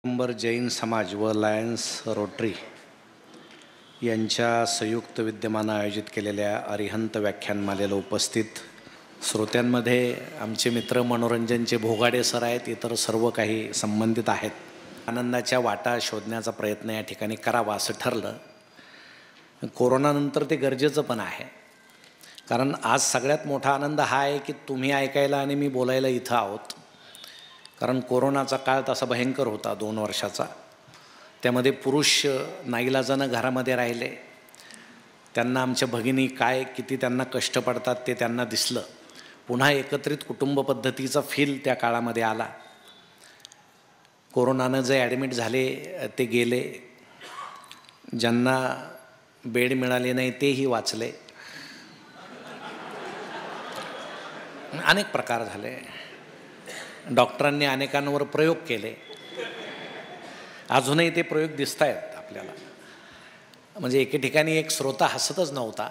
Number Jain समाज व Lions rotary यांच्या संयुक्त विद्यमानं आयोजित केलेल्या अरिहंत व्याख्यानमालेला उपस्थित श्रोत्यांमध्ये आमचे मित्र मनोरंजनचे भोगाडे सर आहेत, इतर सर्व काही संबंधित आहेत. आनंदाच्या वाटा शोधण्याचा प्रयत्न या ठिकाणी करावा असं ठरलं. कोरोनानंतर ते गरजेचं पण आहे, कारण आज सगळ्यात मोठा आनंद हा आहे की तुम्ही ऐकायला आणि मी बोलायला इथं आहोत. कारण कोरोनाचा काळ तसा भयंकर होता 2 वर्षाचा. त्यामध्ये पुरुष नाईलाजानं घरामध्ये राहिले. त्यांना आमच्या भगिनी किती त्यांना कष्ट पडतात ते त्यांना दिसलं. पुन्हा एकत्रित कुटुंब पद्धतीचा फील त्या काळामध्ये आला. कोरोनानं जे ॲडमिट झाले ते गेले, ज्यांना बेड मिळाले नाही तेही वाचले. अनेक प्रकार झाले. डॉक्टरांनी अनेकांवर प्रयोग केले. अजूनही ते प्रयोग दिसत आहेत आपल्याला. म्हणजे एके ठिकाणी एक श्रोता हसतच नव्हता.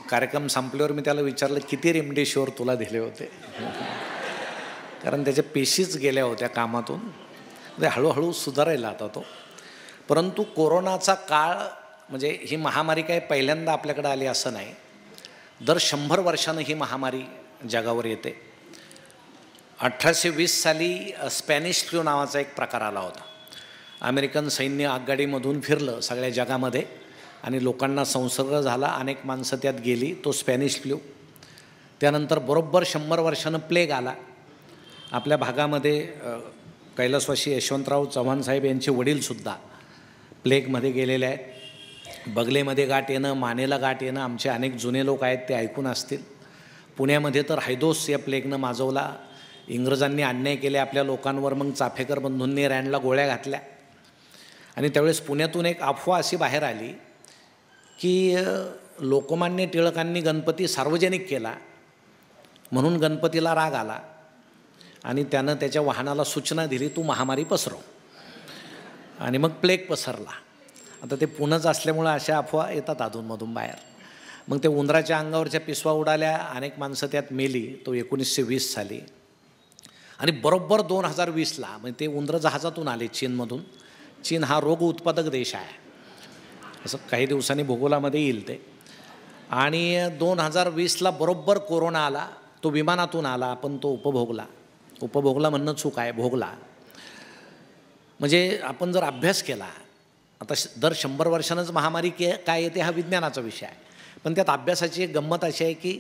कार्यक्रम संपल्यावर मी त्याला विचारलं, किती रेमडेसिवीर तुला दिले होते? कारण त्याच्या पेशीच गेल्या होत्या कामातून. म्हणजे हळूहळू सुधारायला आता तो. परंतु कोरोनाचा काळ म्हणजे ही महामारी काय पहिल्यांदा आपल्याकडे आली असं नाही. दर 100 वर्षानं ही महामारी जगावर येते. 1820 साली स्पॅनिश फ्लू नावाचा एक प्रकार आला होता. अमेरिकन सैन्य आगगाडीमधून फिरलं सगळ्या जगामध्ये आणि लोकांना संसर्ग झाला. अनेक माणसं त्यात गेली. तो स्पॅनिश फ्लू. त्यानंतर बरोबर 100 वर्षानं प्लेग आला. आपल्या भागामध्ये कैलासवासी यशवंतराव चव्हाण साहेब यांचे वडीलसुद्धा प्लेगमध्ये गेलेले आहेत. बगलेमध्ये गाठ येणं, मानेला गाठ येणं, आमचे अनेक जुने लोक आहेत ते ऐकून असतील. पुण्यामध्ये तर हैदोस या प्लेगनं माजवला. इंग्रजांनी अन्याय केले आपल्या लोकांवर. मग चाफेकर बंधूंनी रँडला गोळ्या घातल्या. आणि त्यावेळेस पुण्यातून एक अफवा अशी बाहेर आली की लोकमान्य टिळकांनी गणपती सार्वजनिक केला म्हणून गणपतीला राग आला आणि त्यानं त्याच्या वाहनाला सूचना दिली, तू महामारी पसरव. आणि मग प्लेग पसरला. आता ते पुणंच असल्यामुळं अशा अफवा येतात अधूनमधून बाहेर. मग ते उंदराच्या अंगावरच्या पिसवा उडाल्या. अनेक माणसं त्यात मेली. तो 1920 साली. आणि बरोबर 2020ला म्हणजे ते उंदरं जहाजातून आले चीनमधून. चीन हा रोग उत्पादक देश आहे, असं काही दिवसांनी भूगोलामध्ये येईल ते. आणि 2020ला बरोबर कोरोना आला. तो विमानातून आला, आपण तो उपभोगला म्हणणं चूक आहे, भोगला. म्हणजे आपण जर अभ्यास केला, आता दर 100 वर्षांच महामारी काय येते हा विज्ञानाचा विषय आहे. पण त्यात अभ्यासाची एक गंमत अशी आहे की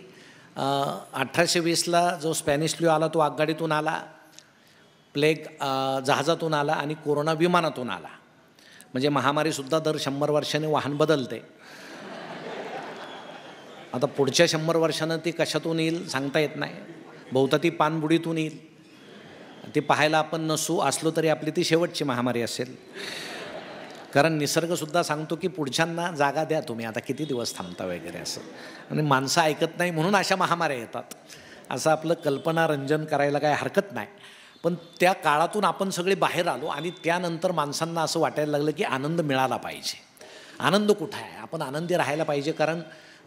1820ला जो स्पॅनिश फ्लू आला तो आगगाडीतून आला, प्लेग जहाजातून आला आणि कोरोना विमानातून आला. म्हणजे महामारीसुद्धा दर 100 वर्षांनी वाहन बदलते. आता पुढच्या 100 वर्षानं ती कशातून येईल सांगता येत नाही. बहुधा ती पाणबुडीतून येईल. ती पाहायला आपण नसू, असलो तरी आपली ती शेवटची महामारी असेल. कारण निसर्गसुद्धा सांगतो की पुढच्यांना जागा द्या तुम्ही, आता किती दिवस थांबता वगैरे असं. आणि माणसं ऐकत नाही म्हणून अशा महामाऱ्या येतात. असं आपलं कल्पनारंजन करायला काय हरकत नाही. पण त्या काळातून आपण सगळे बाहेर आलो आणि त्यानंतर माणसांना असं वाटायला लागलं की आनंद मिळाला पाहिजे. आनंद कुठं आहे? आपण आनंदी राहायला पाहिजे, कारण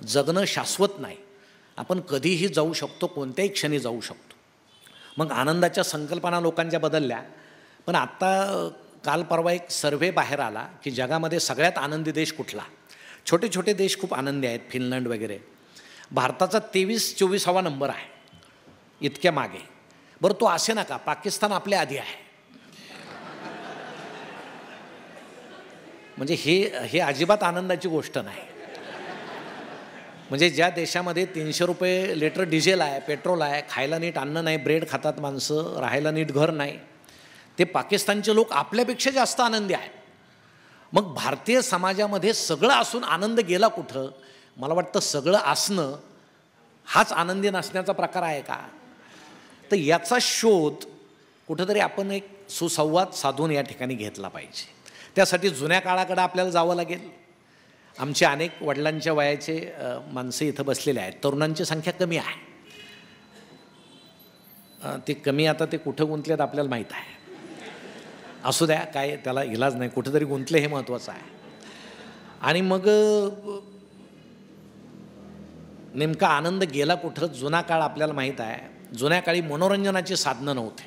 जगणं शाश्वत नाही. आपण कधीही जाऊ शकतो, कोणत्याही क्षणी जाऊ शकतो. मग आनंदाच्या संकल्पना लोकांच्या बदलल्या. पण आत्ता काल परवा एक सर्व्हे बाहेर आला की जगामध्ये सगळ्यात आनंदी देश कुठला. छोटे छोटे देश खूप आनंदी आहेत, फिनलंड वगैरे. भारताचा 23-24वा नंबर आहे इतक्या मागे. बरं, तो असे नका, पाकिस्तान आपल्या आधी आहे. म्हणजे हे अजिबात आनंदाची गोष्ट नाही. म्हणजे ज्या देशामध्ये 300 रुपये लिटर डिझेल आहे, पेट्रोल आहे, खायला नीट अन्न नाही, ब्रेड खातात माणसं, राहायला नीट घर नाही, ते पाकिस्तानचे लोक आपल्यापेक्षा जास्त आनंदी आहेत. मग भारतीय समाजामध्ये सगळं असून आनंद गेला कुठं? मला वाटतं सगळं असणं हाच आनंदी नसण्याचा प्रकार आहे का? तर याचा शोध कुठंतरी आपण एक सुसंवाद साधून या ठिकाणी घेतला पाहिजे. त्यासाठी जुन्या काळाकडे आपल्याला जावं लागेल. आमचे अनेक वडिलांच्या वयाचे माणसं इथं बसलेले आहेत. तरुणांची संख्या कमी आहे. ती कमी आता ते कुठं गुंतलेत आपल्याला माहीत आहे. असू द्या, काय त्याला इलाज नाही, कुठेतरी गुंतले हे महत्त्वाचं आहे. आणि मग नेमका आनंद गेला कुठं? जुना काळ आपल्याला माहीत आहे. जुन्या काळी मनोरंजनाची साधनं नव्हते.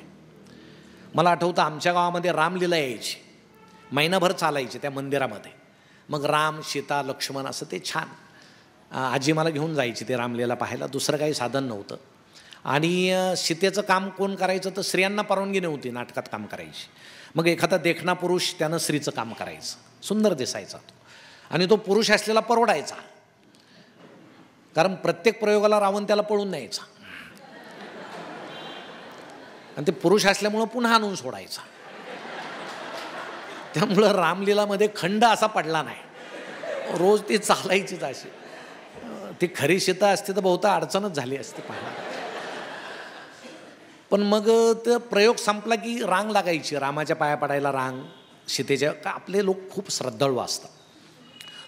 मला आठवतं आमच्या गावामध्ये रामलीला यायची, महिनाभर चालायची त्या मंदिरामध्ये. मग राम, सीता, लक्ष्मण असं ते छान. आजी मला घेऊन जायची ते रामलीला पाहायला, दुसरं काही साधन नव्हतं. आणि सीतेचं काम कोण करायचं तर स्त्रियांना परवानगी नव्हती नाटकात काम करायची. मग एखादा देखणा पुरुष त्यानं स्त्रीचं काम करायचं, सुंदर दिसायचा तो, आणि तो पुरुष असलेला परवडायचा, कारण प्रत्येक प्रयोगाला रावण त्याला पळून न्यायचा आणि ते पुरुष असल्यामुळं पुन्हा आणून सोडायचा. त्यामुळं रामलीलामध्ये खंड असा पडला नाही, रोज ती चालायचीच अशी. ती खरी सीता असते तर बहुता अडचणच झाली असते पाहायला. पण मग ते प्रयोग संपला की रांग लागायची, रामाच्या पाया पडायला रांग, सीतेच्या, का आपले लोक खूप श्रद्धाळू असतात,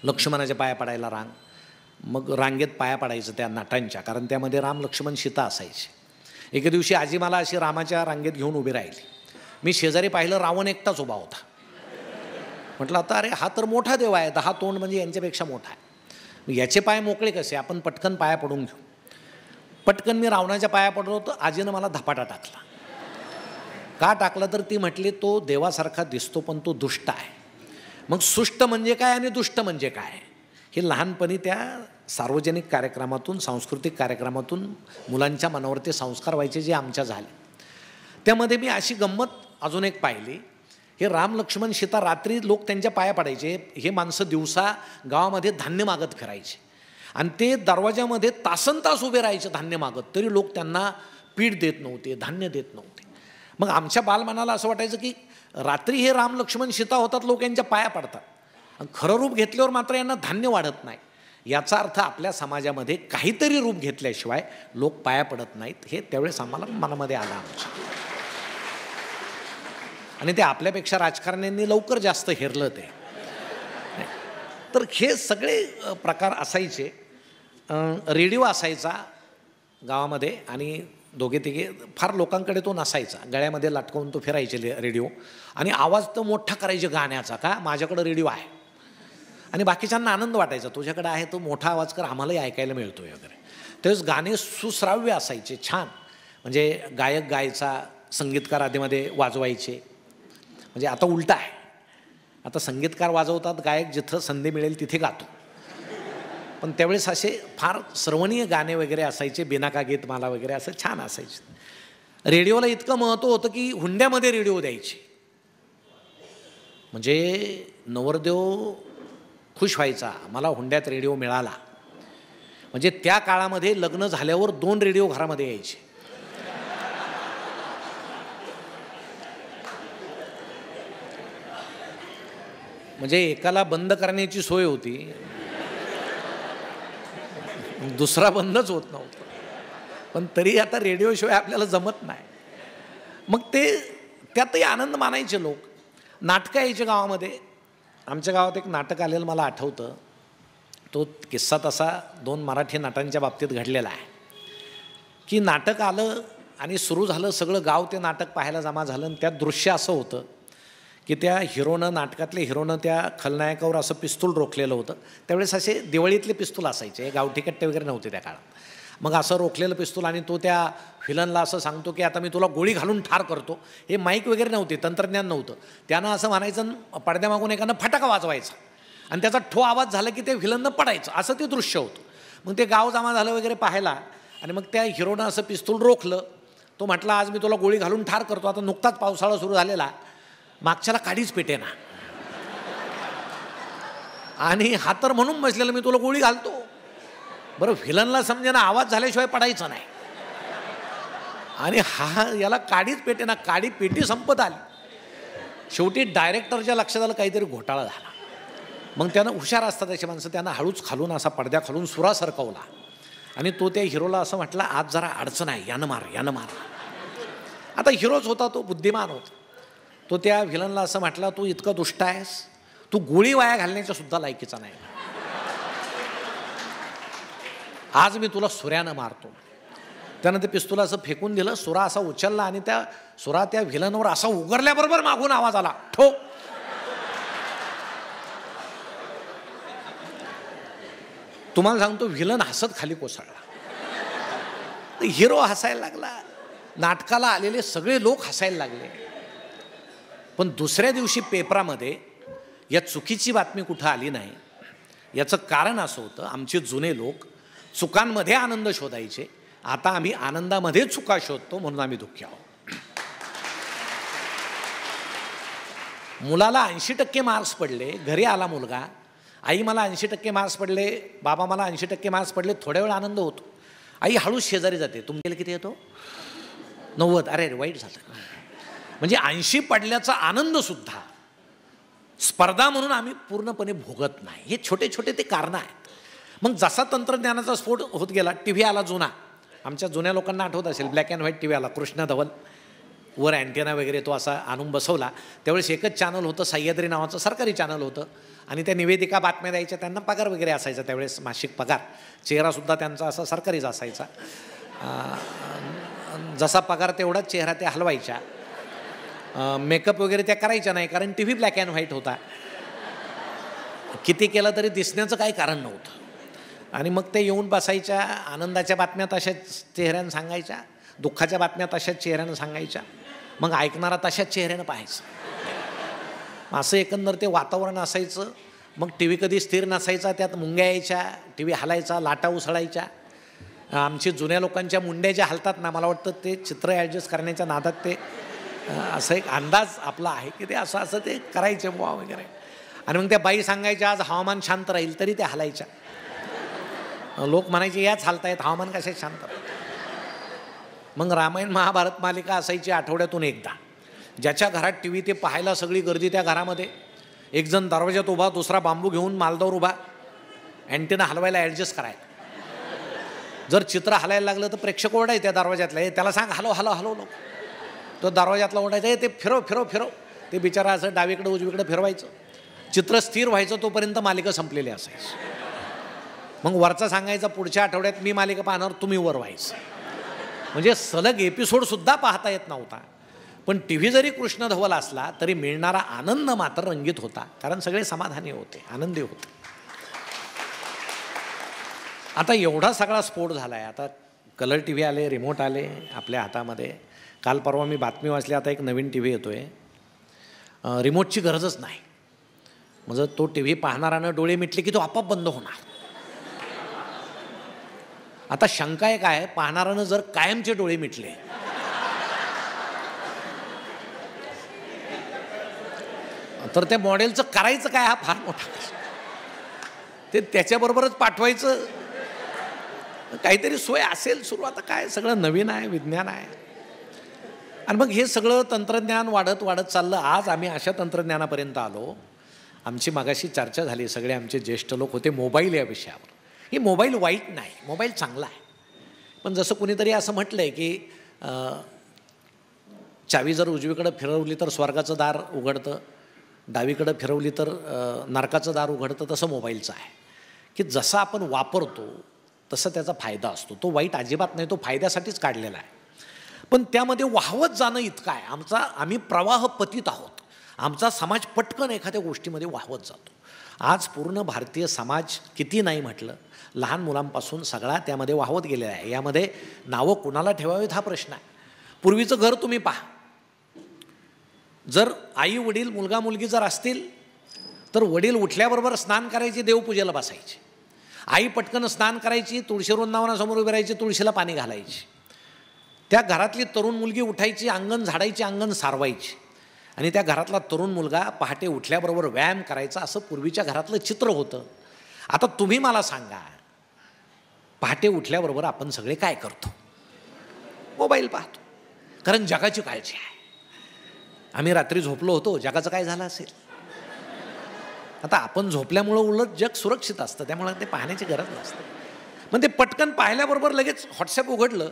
लक्ष्मणाच्या पाया पडायला रांग. मग रांगेत पाया पडायचं त्या नाटांच्या, कारण त्यामध्ये राम, लक्ष्मण, सीता असायची. एके दिवशी आजी मला अशी रामाच्या रांगेत घेऊन उभी राहिली. मी शेजारी पाहिलं रावण एकटाच उभा होता. म्हटलं आता अरे हा तर मोठा देव आहे, 10 तोंड म्हणजे यांच्यापेक्षा मोठा आहे, याचे पाय मोकळे कसे, आपण पटकन पाया पडून घेऊ. पटकन मी रावणाच्या पाया पडलो तर आजीनं मला धपाटा टाकला. का टाकला तर ती म्हटली तो देवासारखा दिसतो पण तो दुष्ट आहे. मग सुष्ट म्हणजे काय आणि दुष्ट म्हणजे काय हे लहानपणी त्या सार्वजनिक कार्यक्रमातून, सांस्कृतिक कार्यक्रमातून मुलांच्या मनावरती संस्कार व्हायचे जे आमच्या झाले. त्यामध्ये मी अशी गंमत अजून एक पाहिली. हे राम, लक्ष्मण, सीता रात्री लोक त्यांच्या पाया पडायचे, हे माणसं दिवसा गावामध्ये धान्य मागत फिरायचे आणि ते दरवाजामध्ये तासनतास उभे राहायचे धान्य मागत, तरी लोक त्यांना पीठ देत नव्हते, धान्य देत नव्हते. मग आमच्या बालमनाला असं वाटायचं की रात्री हे राम, लक्ष्मण, सीता होतात, लोक यांच्या पाया पडतात, आणि खरं रूप घेतल्यावर मात्र यांना धान्य वाढत नाही. याचा अर्थ आपल्या समाजामध्ये काहीतरी रूप घेतल्याशिवाय लोक पाया पडत नाहीत, हे त्यावेळेस आम्हाला मनामध्ये आलं आमच्या. आणि ते आपल्यापेक्षा राजकारण्यांनी लवकर जास्त हेरलं ते. तर हे सगळे प्रकार असायचे. रेडिओ असायचा गावामध्ये आणि दोघे तिघे फार लोकांकडे तो नसायचा, गळ्यामध्ये लटकवून तो फिरायचे रेडिओ, आणि आवाज तर मोठा करायचे गाण्याचा, का माझ्याकडं रेडिओ आहे. आणि बाकीच्यांना आनंद वाटायचा, तुझ्याकडे आहे तो मोठा आवाज कर, आम्हालाही ऐकायला मिळतोय वगैरे. तेच गाणे सुश्राव्य असायचे, छान. म्हणजे गायक गायचा, संगीतकार आधीमध्ये वाजवायचे. म्हणजे आता उलट आहे, आता संगीतकार वाजवतात, गायक जिथं संधी मिळेल तिथे गातो. पण त्यावेळेस असे फार सर्वणीय गाणे वगैरे असायचे, बिनाका गीत माला वगैरे असं छान असायचे. रेडिओला इतकं महत्त्व होतं की हुंड्यामध्ये रेडिओ द्यायचे. म्हणजे नवरदेव खुश व्हायचा, मला हुंड्यात रेडिओ मिळाला. म्हणजे त्या काळामध्ये लग्न झाल्यावर 2 रेडिओ घरामध्ये यायचे. म्हणजे एकाला बंद करण्याची सोय होती, दुसरा बंदच होत नव्हता. पण तरी आता रेडिओशिवाय आपल्याला जमत नाही. मग ते त्यातही आनंद मानायचे लोक. नाटकं यायचे गावामध्ये. आमच्या गावात एक नाटक आलेलं मला आठवतं. तो किस्सा तसा 2 मराठी नाटांच्या बाबतीत घडलेला आहे की नाटक आलं आणि सुरू झालं, सगळं गाव ते नाटक पाहायला जमा झालं. आणि त्यात दृश्य असं होतं की त्या हिरोनं, नाटकातले हिरोनं त्या खलनायकावर असं पिस्तूल रोखलेलं होतं. त्यावेळेस असे दिवाळीतले पिस्तूल असायचे, गावठी कट्टे वगैरे नव्हते त्या काळात. मग असं रोखलेलं पिस्तूल, आणि तो त्या व्हिलनला असं सांगतो की आता मी तुला गोळी घालून ठार करतो. हे माईक वगैरे नव्हते, तंत्रज्ञान नव्हतं. त्यानं असं म्हणायचं, पडद्यामागून एकानं फटाका वाजवायचा आणि त्याचा ठो आवाज झाला की ते व्हिलननं पडायचं. असं ते दृश्य होतं. मग ते गाव जमा झालं वगैरे पाहायला, आणि मग त्या हिरोनं असं पिस्तूल रोखलं. तो म्हटला आज मी तुला गोळी घालून ठार करतो. आता नुकताच पावसाळा सुरू झालेला, मागच्याला काडीच पेटेना, आणि हा तर म्हणून बसलेला मी तुला गोळी घालतो. बरं, व्हिलनला समजेना, आवाज झाल्याशिवाय पडायचं नाही, आणि हा याला काडीच पेटेना. काडी पेटी संपत आली. शेवटी डायरेक्टरच्या लक्षात आलं काहीतरी घोटाळा झाला. मग त्यानं, हुशार असतात अशी माणसं, त्यानं हळूच खालून असा पडद्या खालून सुरा सरकवला, आणि तो त्या हिरोला असं म्हटला आज जरा अडचण आहे, यानं मार, यानं मार. आता हिरोच होता, तो बुद्धिमान होता. तो त्या व्हिलनला असं म्हटला, तू इतका दुष्ट आहेस, तू गोळी वाया घालण्याच्या सुद्धा लायकीचा नाही, आज मी तुला सुऱ्यानं मारतो. त्यानं ते पिस्तूल असं फेकून दिलं. सुरा असा उचलला आणि त्या सुरा त्या व्हिलनवर असा उगरल्याबरोबर मागून आवाज आला, ठोक. तुम्हाला सांगतो, व्हिलन हसत खाली कोसळला. हिरो हसायला लागला. नाटकाला आलेले सगळे लोक हसायला लागले. पण दुसऱ्या दिवशी पेपरामध्ये या चुकीची बातमी कुठं आली नाही. याचं कारण असं होतं, आमचे जुने लोक चुकांमध्ये आनंद शोधायचे, आता आम्ही आनंदामध्ये चुका शोधतो म्हणून आम्ही दुःखी आहोत. मुलाला 80% मार्क्स पडले, घरी आला मुलगा, आई मला 80% मार्क्स पडले, बाबा मला 80% मार्क्स पडले, थोड्या वेळ आनंद होतो. आई हळूच शेजारी जाते, तुमच्याला किती येतो? 90. अरे वाईट झालं. म्हणजे 80 पडल्याचा आनंदसुद्धा स्पर्धा म्हणून आम्ही पूर्णपणे भोगत नाही. हे छोटे छोटे ते कारणं आहेत. मग जसा तंत्रज्ञानाचा स्फोट होत गेला, टी व्ही आला जुना, आमच्या जुन्या लोकांना आठवत असेल, black and white T V आला, कृष्ण धवल, वर अँटेना वगैरे तो असा आणून बसवला. त्यावेळेस एकच चॅनल होतं, सह्याद्री नावाचं सरकारी चॅनल होतं, आणि त्या निवेदिका बातम्या द्यायच्या, त्यांना पगार वगैरे असायचा त्यावेळेस, मासिक पगार. चेहरासुद्धा त्यांचा असा सरकारीच असायचा. जसा पगार तेवढाच चेहरा त्या हलवायच्या. मेकअप वगैरे त्या करायच्या नाही, कारण T V black and white होता. किती केलं तरी दिसण्याचं काही कारण नव्हतं. आणि मग ते येऊन बसायच्या, आनंदाच्या बातम्या तशाच चेहऱ्यानं सांगायच्या, दुःखाच्या बातम्या तशाच चेहऱ्यानं सांगायच्या. मग ऐकणारा तशाच चेहऱ्यानं पाहायचं. असं एकंदर ते वातावरण असायचं. मग टी व्ही कधी स्थिर नसायचा, त्यात मुंग्या यायच्या, टी व्ही हलायचा, लाटा उसळायच्या. आमची जुन्या लोकांच्या मुंड्या ज्या हलतात ना, मला वाटतं ते चित्र ॲडजस्ट करण्याच्या नादात ते असं एक अंदाज आपला आहे की ते असं असं ते करायचे बुवा वगैरे. आणि मग त्या बाई सांगायच्या आज हवामान शांत राहील, तरी त्या हलायच्या. लोक म्हणायचे याच हालतायत, हवामान कशात शांत राहील. मग रामायण महाभारत मालिका असायची आठवड्यातून एकदा. ज्याच्या घरात टी व्ही ते पाहायला सगळी गर्दी त्या घरामध्ये. एक जण दरवाजात उभा, दुसरा बांबू घेऊन मालदावर उभा, अँटेना हलवायला ॲडजस्ट करायला. जर चित्र हलायला लागलं तर प्रेक्षक ओरडायचे त्या दरवाजातला, त्याला सांग हलव हलव हलव लोक. तो दरवाजातला ओरडायचा, ते फिरव फिरव फिरव. ते बिचारा असं डावीकडे उजवीकडे फिरवायचं. चित्र स्थिर व्हायचं, तोपर्यंत मालिका संपलेली असायची. मग वरचा सांगायचा पुढच्या आठवड्यात मी मालिका पाहणार, तुम्ही वर व्हायचं. म्हणजे सलग एपिसोडसुद्धा पाहता येत नव्हता. पण टी व्ही जरी कृष्ण धवल असला तरी मिळणारा आनंद मात्र रंगीत होता, कारण सगळे समाधानी होते, आनंदी होते. आता एवढा सगळा स्फोट झाला आहे. आता कलर टी व्ही आले, रिमोट आले आपल्या हातामध्ये. काल परवा मी बातमी वाचली, आता एक नवीन टी व्ही येतो आहे, रिमोटची गरजच नाही. म्हणजे तो टी व्ही पाहणारानं डोळे मिटले की तो आपोआप बंद होणार. आता शंका एक आहे, पाहणारानं जर कायमचे डोळे मिटले तर त्या मॉडेलचं करायचं काय, हा फार मोठा प्रश्न. ते त्याच्याबरोबरच पाठवायचं, काहीतरी सोय असेल सुरू. आता काय सगळं नवीन आहे, विज्ञान आहे. आणि मग हे सगळं तंत्रज्ञान वाढत वाढत चाललं. आज आम्ही अशा तंत्रज्ञानापर्यंत आलो. आमची मागाशी चर्चा झाली, सगळे आमचे ज्येष्ठ लोक होते मोबाईल या विषयावर. ही मोबाईल वाईट नाही, मोबाईल चांगला आहे. पण जसं कुणीतरी असं म्हटलं आहे की चावी जर उजवीकडं फिरवली तर स्वर्गाचं दार उघडतं, डावीकडं फिरवली तर नरकाचं दार उघडतं. तसं मोबाईलचं आहे की जसं आपण वापरतो तसं त्याचा फायदा असतो. तो वाईट अजिबात नाही, तो फायद्यासाठीच काढलेला आहे. पण त्यामध्ये वाहवत जाणं इतकं आहे. आम्ही प्रवाह पतित आहोत. आमचा समाज पटकन एखाद्या गोष्टीमध्ये वाहवत जातो. आज पूर्ण भारतीय समाज किती नाही म्हटलं, लहान मुलांपासून सगळा त्यामध्ये वाहवत गेलेला आहे. यामध्ये नावं कुणाला ठेवावीत हा प्रश्न आहे. पूर्वीचं घर तुम्ही पहा, जर आई वडील मुलगा मुलगी जर असतील तर वडील उठल्याबरोबर स्नान करायचे, देवपूजेला बसायचे. आई पटकन स्नान करायची, तुळशी वृंदावनासमोर उभी राहायची, तुळशीला पाणी घालायची. त्या घरातली तरुण मुलगी उठायची, अंगण झाडायची, अंगण सारवायची. आणि त्या घरातला तरुण मुलगा पहाटे उठल्याबरोबर व्यायाम करायचा. असं पूर्वीच्या घरातलं चित्र होतं. आता तुम्ही मला सांगा, पहाटे उठल्याबरोबर आपण सगळे काय करतो? मोबाईल पाहतो, कारण जगाची काळजी आहे. आम्ही रात्री झोपलो होतो, जगाचं काय झालं असेल? आता आपण झोपल्यामुळं उलट जग सुरक्षित असतं, त्यामुळे ते पाहण्याची गरज नसते. मग ते पटकन पाहिल्याबरोबर लगेच व्हॉट्सॲप उघडलं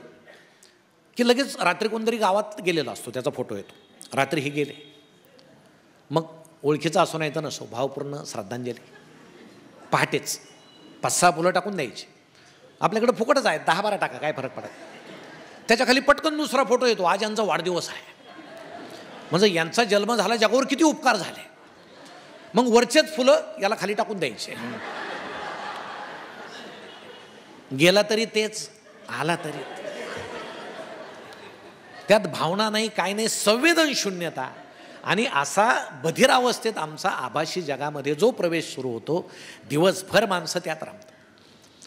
की लगेच रात्री कोणतरी गावात गेलेला असतो, त्याचा फोटो येतो. रात्री ही गेले, मग ओळखीचा असो नाही तर नसो, भावपूर्ण श्रद्धांजली. पहाटेच 5-6 फुलं टाकून द्यायची. आपल्याकडे फुकटच आहेत, 10-12 टाका, काय फरक पडत. त्याच्या खाली पटकन दुसरा फोटो येतो, आज यांचा वाढदिवस आहे. म्हणजे यांचा जन्म झाला, जगावर किती उपकार झाले. मग वरचेच फुलं याला खाली टाकून द्यायचे. गेला तरी तेच, आला तरी. त्यात भावना नाही, काय नाही, संवेदनशून्यता. आणि असा बधिर अवस्थेत आमचा आभासी जगामध्ये जो प्रवेश सुरू होतो, दिवसभर माणसं त्यात रमतात.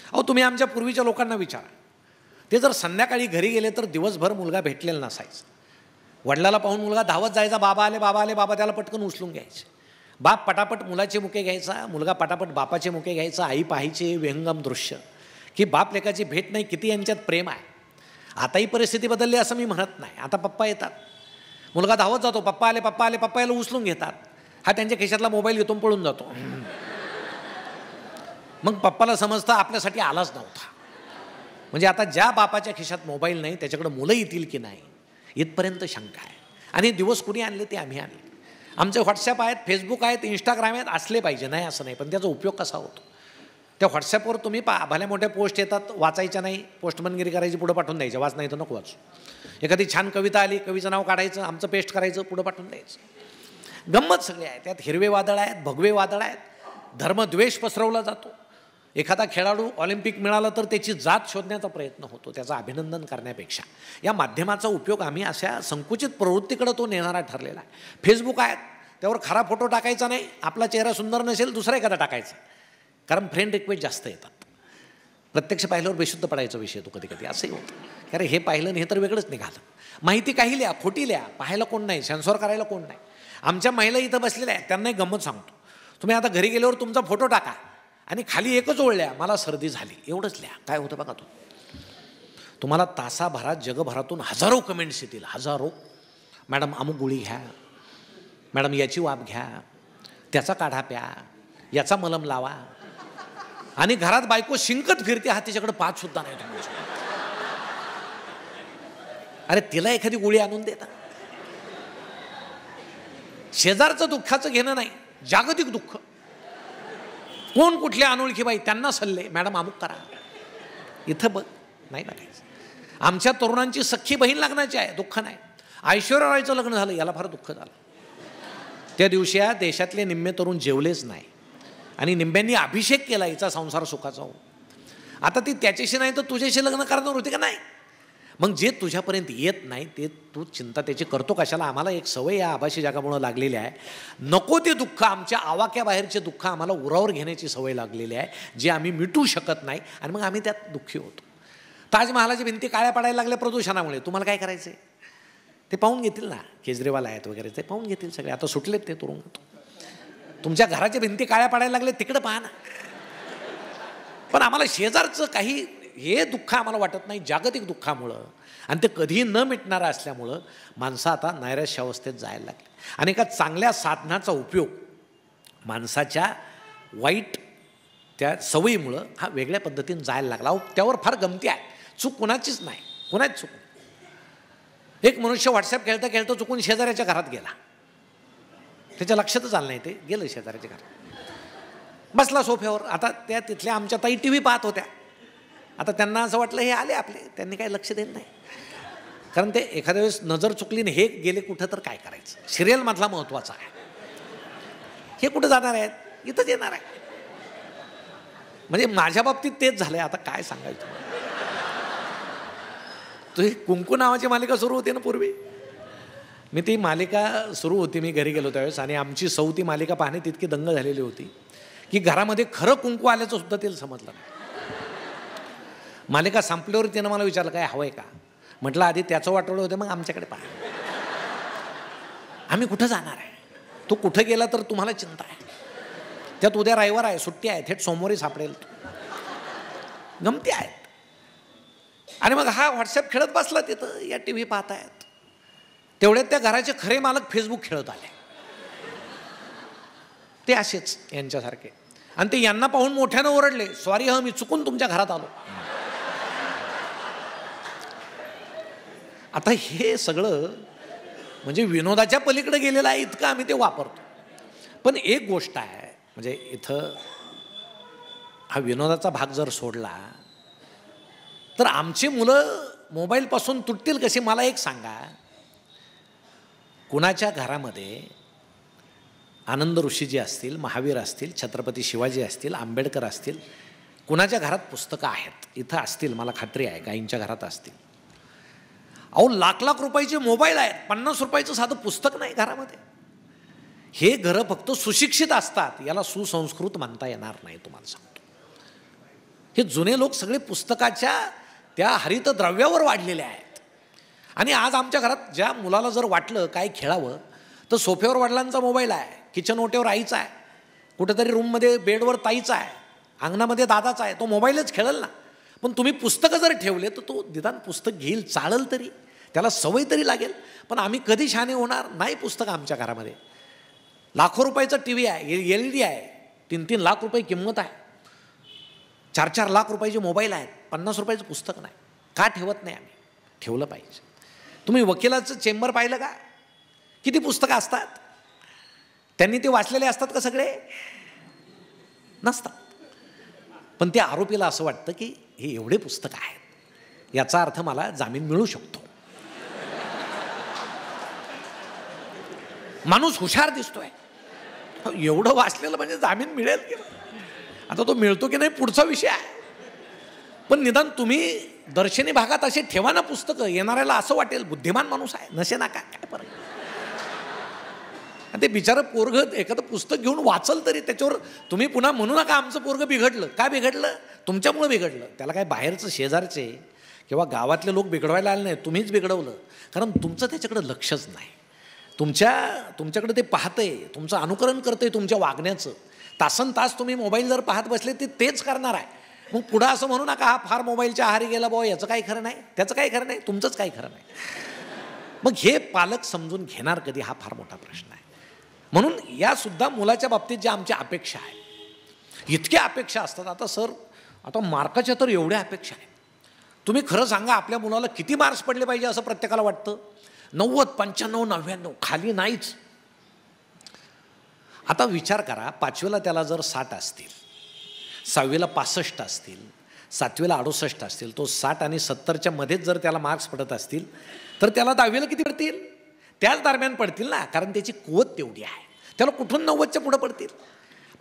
अहो, तुम्ही आमच्या पूर्वीच्या लोकांना विचारा, ते जर संध्याकाळी घरी गेले तर दिवसभर मुलगा भेटलेला नसायचा. वडिलाला पाहून मुलगा धावत जायचा, बाबा आले बाबा आले, बाबा त्याला पटकन उचलून घ्यायचे. बाप पटापट मुलाचे मुके घ्यायचा, मुलगा पटापट बापाचे मुके घ्यायचा. आई पाहायचे विहंगम दृश्य की बाप लेकाची भेट नाही, किती यांच्यात प्रेम आहे. आताही परिस्थिती बदलली असं मी म्हणत नाही. आता पप्पा येतात, मुलगा धावत जातो, पप्पा आले पप्पा आले, पप्पा याला उचलून घेतात. हा त्यांच्या खिशातला मोबाईल घेऊन पळून जातो. मग पप्पाला समजतं आपल्यासाठी आलाच नव्हता. म्हणजे आता ज्या बापाच्या खिशात मोबाईल नाही त्याच्याकडे मुलं येतील की नाही इथपर्यंत शंका आहे. आणि दिवस कुणी आणले ते आम्ही आणले. आमचे व्हॉट्सॲप आहेत, फेसबुक आहेत, इंस्टाग्राम आहेत, असले पाहिजे, नाही असं नाही. पण त्याचा उपयोग कसा होतो? त्या व्हॉट्सॲपवर तुम्ही भल्या मोठ्या पोस्ट येतात, वाचायच्या नाही, पोस्टमनगिरी करायची, पुढं पाठवून द्यायचं. वाच नाही तर नको वाचू. एखादी छान कविता आली, कवीचं नाव काढायचं, आमचं पेस्ट करायचं, पुढं पाठवून द्यायचं. गंमत सगळे आहे. त्यात हिरवे वादळ आहेत, भगवे वादळ आहेत, धर्मद्वेष पसरवला जातो. एखादा खेळाडू ऑलिम्पिक मिळालं तर त्याची जात शोधण्याचा प्रयत्न होतो, त्याचं अभिनंदन करण्यापेक्षा. या माध्यमाचा उपयोग आम्ही अशा संकुचित प्रवृत्तीकडे तो नेणारा ठरलेला आहे. फेसबुक आहेत, त्यावर खरा फोटो टाकायचा नाही, आपला चेहरा सुंदर नसेल दुसरा एखादा टाकायचा, कारण फ्रेंड रिक्वेस्ट जास्त येतात. प्रत्यक्ष पाहिल्यावर बेशुद्ध पडायचा विषय येतो कधी कधी. असंही होतं, कारण हे पाहिलं आणि हे तर वेगळंच निघालं. माहिती काही लिहा, खोटी लिहा, पाहायला कोण नाही, सेन्सॉर करायला कोण नाही. आमच्या महिला इथं बसलेल्या आहेत, त्यांना एक गंमत सांगतो. तुम्ही आता घरी गेल्यावर तुमचा फोटो टाका आणि खाली एकच ओळल्या, मला सर्दी झाली, एवढंच लिहा. काय होतं बघा. तुम्हाला तासाभरात जगभरातून हजारो कमेंट्स येतील, हजारो. मॅडम अमुक गोळी घ्या, मॅडम याची वाफ घ्या, त्याचा काढा प्या, याचा मलम लावा. आणि घरात बायको शिंकत फिरते, हा तिच्याकडे पाच सुद्धा नाही तुम्ही. अरे तिला एखादी गोळी आणून देता. शेजारचं दुःखाचं घेणं नाही, जागतिक दुःख. कोण कुठल्या अनोळखी बाई, त्यांना सल्ले, मॅडम अमुक करा, इथं बघ, नाही बघायचं. आमच्या तरुणांची सख्खी बहीण लग्नाची आहे, दुःख नाही. ऐश्वर्या रायचं लग्न झालं, याला फार दुःख झालं. त्या दिवशी या देशातले निम्मे तरुण जेवलेच नाही आणि निम्म्यांनी अभिषेक केला हिचा संसार सुखाचा हो. आता ती त्याच्याशी नाही तर तुझ्याशी लग्न करणार होती का नाही? मग जे तुझ्यापर्यंत येत नाही ते तू चिंता त्याची करतो कशाला? आम्हाला एक सवय या आभासी जगामुळे लागलेली आहे, नको ते दुःख, आमच्या आवाक्या बाहेरचे दुःख आम्हाला उरावर घेण्याची सवय लागलेली आहे, जे आम्ही मिटू शकत नाही आणि मग आम्ही त्यात दुःखी होतो. ताजमहालाच्या भिंती काळ्या पडायला लागल्या प्रदूषणामुळे, तुम्हाला काय करायचं आहे? ते पाहून घेतील ना, केजरीवाल आहेत वगैरे, ते पाहून घेतील सगळे. आता सुटलेत ते तुरुंगात. तुमच्या घराच्या भिंती काळ्या पडायला लागले तिकडं पहा ना. पण आम्हाला शेजारचं काही हे दुःख आम्हाला वाटत नाही, जागतिक दुःखामुळं, आणि ते कधीही न मिटणारं असल्यामुळं माणसं आता नैराश्य अवस्थेत जायला लागली. आणि एका चांगल्या साधनाचा उपयोग माणसाच्या वाईट त्या सवयीमुळं हा वेगळ्या पद्धतीने जायला लागला. त्यावर फार गमती आहे. चूक कुणाचीच नाही, कुणाच चूक. एक मनुष्य व्हॉट्सॲप खेळता खेळता चुकून शेजाऱ्याच्या घरात गेला, त्याच्या लक्षातच आलं नाही, ते गेलं शेजाऱ्याच्या घरात, बसला सोफ्यावर. आता त्या तिथल्या आमच्या ताई टी व्ही पाहत होत्या. आता त्यांना असं वाटलं हे आले आपले, त्यांनी काही लक्ष देत नाही, कारण ते एखाद्या वेळेस नजर चुकली आणि हे गेले कुठं तर काय करायचं. सिरियलमधला महत्त्वाचा आहे, हे कुठं जाणार आहेत, इथंच येणार आहे. म्हणजे माझ्या बाबतीत तेच झालंय. आता काय सांगायचं, तुझी कुंकू नावाची मालिका सुरू होती ना पूर्वी, मी ती मालिका सुरू होती, मी घरी गेलो त्यावेळेस, आणि आमची सौ ती मालिका पाहणे तितकी दंग झालेली होती की घरामध्ये खरं कुंकू आल्याचं सुद्धा तिला समजलं नाही. मालिका संपल्यावर तिनं मला विचारलं काय हवंय का? म्हटलं आधी त्याचं वाटोळं होतं, मग आमच्याकडे पहा. आम्ही कुठं जाणार आहे? तो कुठं गेला तर तुम्हाला चिंता आहे. त्यात उद्या रविवार आहे, सुट्टी आहे, थेट सोमवारी सापडेल. गमती आहेत. आणि मग हा व्हॉट्सॲप खेळत बसला तिथं, या टी व्ही पाहतायत. तेवढ्यात त्या घराचे खरे मालक फेसबुक खेळत आले. ते असेच यांच्यासारखे, आणि ते यांना पाहून मोठ्यानं ओरडले, सॉरी मी चुकून तुमच्या घरात आलो. आता हे सगळं म्हणजे विनोदाच्या पलीकडे गेलेलं आहे, इतकं आम्ही ते वापरतो. पण एक गोष्ट आहे, म्हणजे इथं हा विनोदाचा भाग जर सोडला तर आमची मुलं मोबाईलपासून तुटतील कशी? मला एक सांगा, कुणाच्या घरामध्ये आनंद ऋषीजी असतील, महावीर असतील, छत्रपती शिवाजी असतील, आंबेडकर असतील, कुणाच्या घरात पुस्तकं आहेत? इथं असतील, मला खात्री आहे, काहींच्या घरात असतील. अहो लाख लाख रुपयाचे मोबाईल आहेत, 50 रुपयाचं साधं पुस्तक नाही घरामध्ये. हे घरं फक्त सुशिक्षित असतात, याला सुसंस्कृत मानता येणार नाही. तुम्हाला सांगतो, हे जुने लोक सगळे पुस्तकाच्या त्या हरित द्रव्यावर वाढलेले आहेत. आणि आज आमच्या घरात ज्या मुलाला जर वाटलं काय खेळावं तर सोफ्यावर वडिलांचा मोबाईल आहे, किचन ओट्यावर आईचा आहे, कुठेतरी रूममध्ये बेडवर ताईचा आहे, अंगणामध्ये दादाचा आहे, तो मोबाईलच खेळेल ना. पण तुम्ही पुस्तकं जर ठेवले तर तो निदान पुस्तक घेईल, चालेल तरी, त्याला सवय तरी लागेल. पण आम्ही कधी शहाणे होणार नाही. पुस्तकं आमच्या घरामध्ये लाखो रुपयाचा टी व्ही आहे, LED आहे, 3-3 लाख रुपये किंमत आहे, 4-4 लाख रुपयाचे मोबाईल आहेत, 50 रुपयाचं पुस्तक नाही. का ठेवत नाही आम्ही? ठेवलं पाहिजे. तुम्ही वकिलाचं चेंबर पाहिलं का? किती पुस्तकं असतात? त्यांनी ते वाचलेले असतात का सगळे? नसतात. पण त्या आरोपीला असं वाटतं की हे एवढे पुस्तकं आहेत, याचा अर्थ मला जामीन मिळू शकतो. माणूस हुशार दिसतोय, एवढं वाचलेलं म्हणजे जामीन मिळेल की. आता तो मिळतो की नाही पुढचा विषय आहे. पण निदान तुम्ही दर्शनी भागात असे ठेवा ना पुस्तकं, येणाऱ्याला असं वाटेल बुद्धिमान माणूस आहे. नसे ना काय फरक. आणि ते बिचारं पोरगं एखादं पुस्तक घेऊन वाचल तरी त्याच्यावर तुम्ही पुन्हा म्हणू नका आमचं पोरगं बिघडलं. काय बिघडलं? तुमच्यामुळे बिघडलं. त्याला काय बाहेरचं शेजारचे किंवा गावातले लोक बिघडवायला आले नाही, तुम्हीच बिघडवलं. कारण तुमचं त्याच्याकडे लक्षच नाही. तुमच्याकडे ते पाहतंय, तुमचं अनुकरण करतंय तुमच्या वागण्याचं. तासन तास तुम्ही मोबाईल जर पाहत बसले ते तेच करणार आहे. मग पुढं असं म्हणू नका हा फार मोबाईलच्या आहारी गेला बुवा, याचं काही खरं नाही, त्याचं काही खरं नाही, तुमचंच काही खरं नाही. मग हे पालक समजून घेणार कधी, हा फार मोठा प्रश्न आहे. म्हणून यासुद्धा मुलाच्या बाबतीत ज्या आमच्या अपेक्षा आहेत, इतक्या अपेक्षा असतात. आता सर, आता मार्काच्या तर एवढ्या अपेक्षा आहेत. तुम्ही खरं सांगा, आपल्या मुलाला किती मार्क्स पडले पाहिजे असं प्रत्येकाला वाटतं? 90, 95, 99, खाली नाहीच. आता विचार करा, 5वीला त्याला जर 60 असतील, 6वीला 65 असतील, 7वीला 68 असतील, तो 60 आणि 70च्या मध्येच जर त्याला मार्क्स पडत असतील तर त्याला 10वीला किती पडतील? त्याच दरम्यान पडतील ना, कारण त्याची कुवत तेवढी आहे. त्याला कुठून 90च्या पुढं पडतील.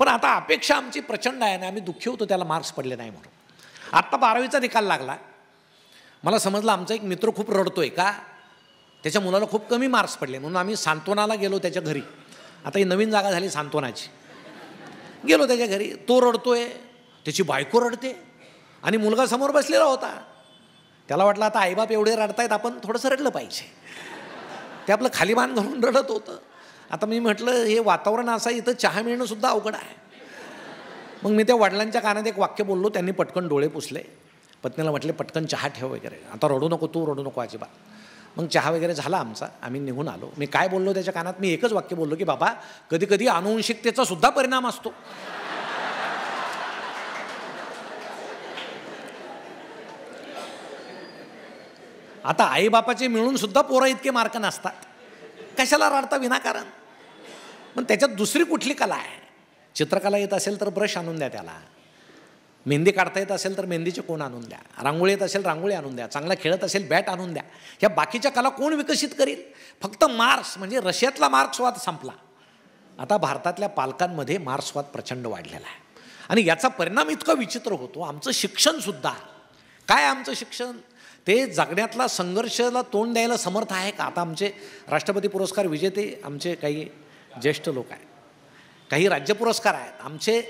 पण आता अपेक्षा आमची प्रचंड आहे ना, आम्ही दुःखी होतो त्याला मार्क्स पडले नाही म्हणून. आत्ता 12वीचा निकाल लागला, मला समजलं आमचा एक मित्र खूप रडतोय का त्याच्या मुलाला खूप कमी मार्क्स पडले. म्हणून आम्ही सांत्वनाला गेलो त्याच्या घरी. आता ही नवीन जागा झाली सांत्वनाची. गेलो त्याच्या घरी, तो रडतोय, त्याची बायको रडते आणि मुलगा समोर बसलेला होता. त्याला वाटलं आता आईबाप एवढे रडतायत, आपण थोडंसं रडलं पाहिजे. ते आपलं खाली मान घालून रडत होतं. आता मी म्हटलं हे वातावरण असं इथं चहा मिळणं सुद्धा अवघड आहे. मग मी त्या वडिलांच्या कानात एक वाक्य बोललो, त्यांनी पटकन डोळे पुसले, पत्नीला म्हटले पटकन चहा ठेव वगैरे, आता रडू नको, तू रडू नको अजिबात. मग चहा वगैरे झाला आमचा, आम्ही निघून आलो. मी काय बोललो त्याच्या कानात? मी एकच वाक्य बोललो की बाबा, कधी कधी आनुवंशिकतेचा सुद्धा परिणाम असतो. आता आईबापाचे मिळून सुद्धा पोरं इतके मार्क नसतात, कशाला रडता विनाकारण? पण त्याच्यात दुसरी कुठली कला आहे? चित्रकला येत असेल तर ब्रश आणून द्या त्याला, मेहंदी काढता येत असेल तर मेहंदीचे कोण आणून द्या, रांगोळी येत असेल रांगोळी आणून द्या, चांगला खेळत असेल बॅट आणून द्या. ह्या बाकीच्या कला कोण विकसित करील? फक्त मार्क्स, म्हणजे रशियातला मार्क्सवाद संपला. आता भारतातल्या पालकांमध्ये मार्क्सवाद प्रचंड वाढलेला आहे. आणि याचा परिणाम इतका विचित्र होतो. आमचं शिक्षणसुद्धा काय, आमचं शिक्षण ते जगण्यातला संघर्षाला तोंड द्यायला समर्थ आहे का? आता आमचे राष्ट्रपती पुरस्कार विजेते आमचे काही ज्येष्ठ लोक आहेत, काही राज्य पुरस्कार आहेत आमचे.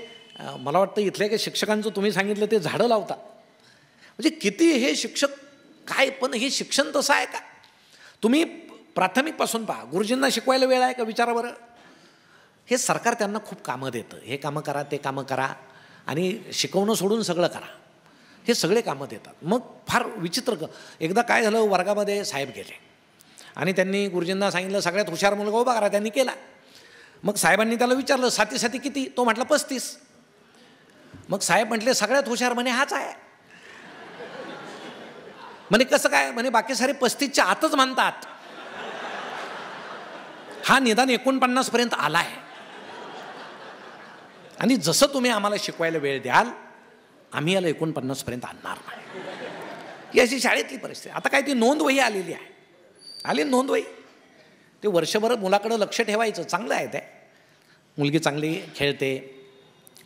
मला वाटतं इथल्या काही शिक्षकांचं तुम्ही सांगितलं ते झाडं लावतात. म्हणजे किती हे शिक्षक काय, पण हे शिक्षण तसं आहे का? तुम्ही प्राथमिकपासून पहा, गुरुजींना शिकवायला वेळ आहे का? विचारा बरं. हे सरकार त्यांना खूप कामं देतं, हे कामं करा, ते कामं करा, आणि शिकवणं सोडून सगळं करा, हे सगळे कामं देतात. मग फार विचित्र. एकदा काय झालं, वर्गामध्ये साहेब गेले आणि त्यांनी गुरुजींना सांगितलं सगळ्यात हुशार मुलगा उभा करा. त्यांनी केला. मग साहेबांनी त्याला विचारलं साथी किती? तो म्हटला 35. मग साहेब म्हटले सगळ्यात हुशार म्हणे हाच आहे. म्हणे कसं काय? म्हणे बाकी सारे 35च्या आतच म्हणतात, हा निदान 49 पर्यंत आलाय. आणि जसं तुम्ही आम्हाला शिकवायला वेळ द्याल, आम्ही याला 49 पर्यंत आणणार नाही. ही अशी शाळेतली परिस्थिती. आता काय ती नोंदवही आलेली आहे, आली नोंदवही. ते वर्षभर मुलाकडं लक्ष ठेवायचं, चांगलं आहे. ते मुलगी चांगली खेळते,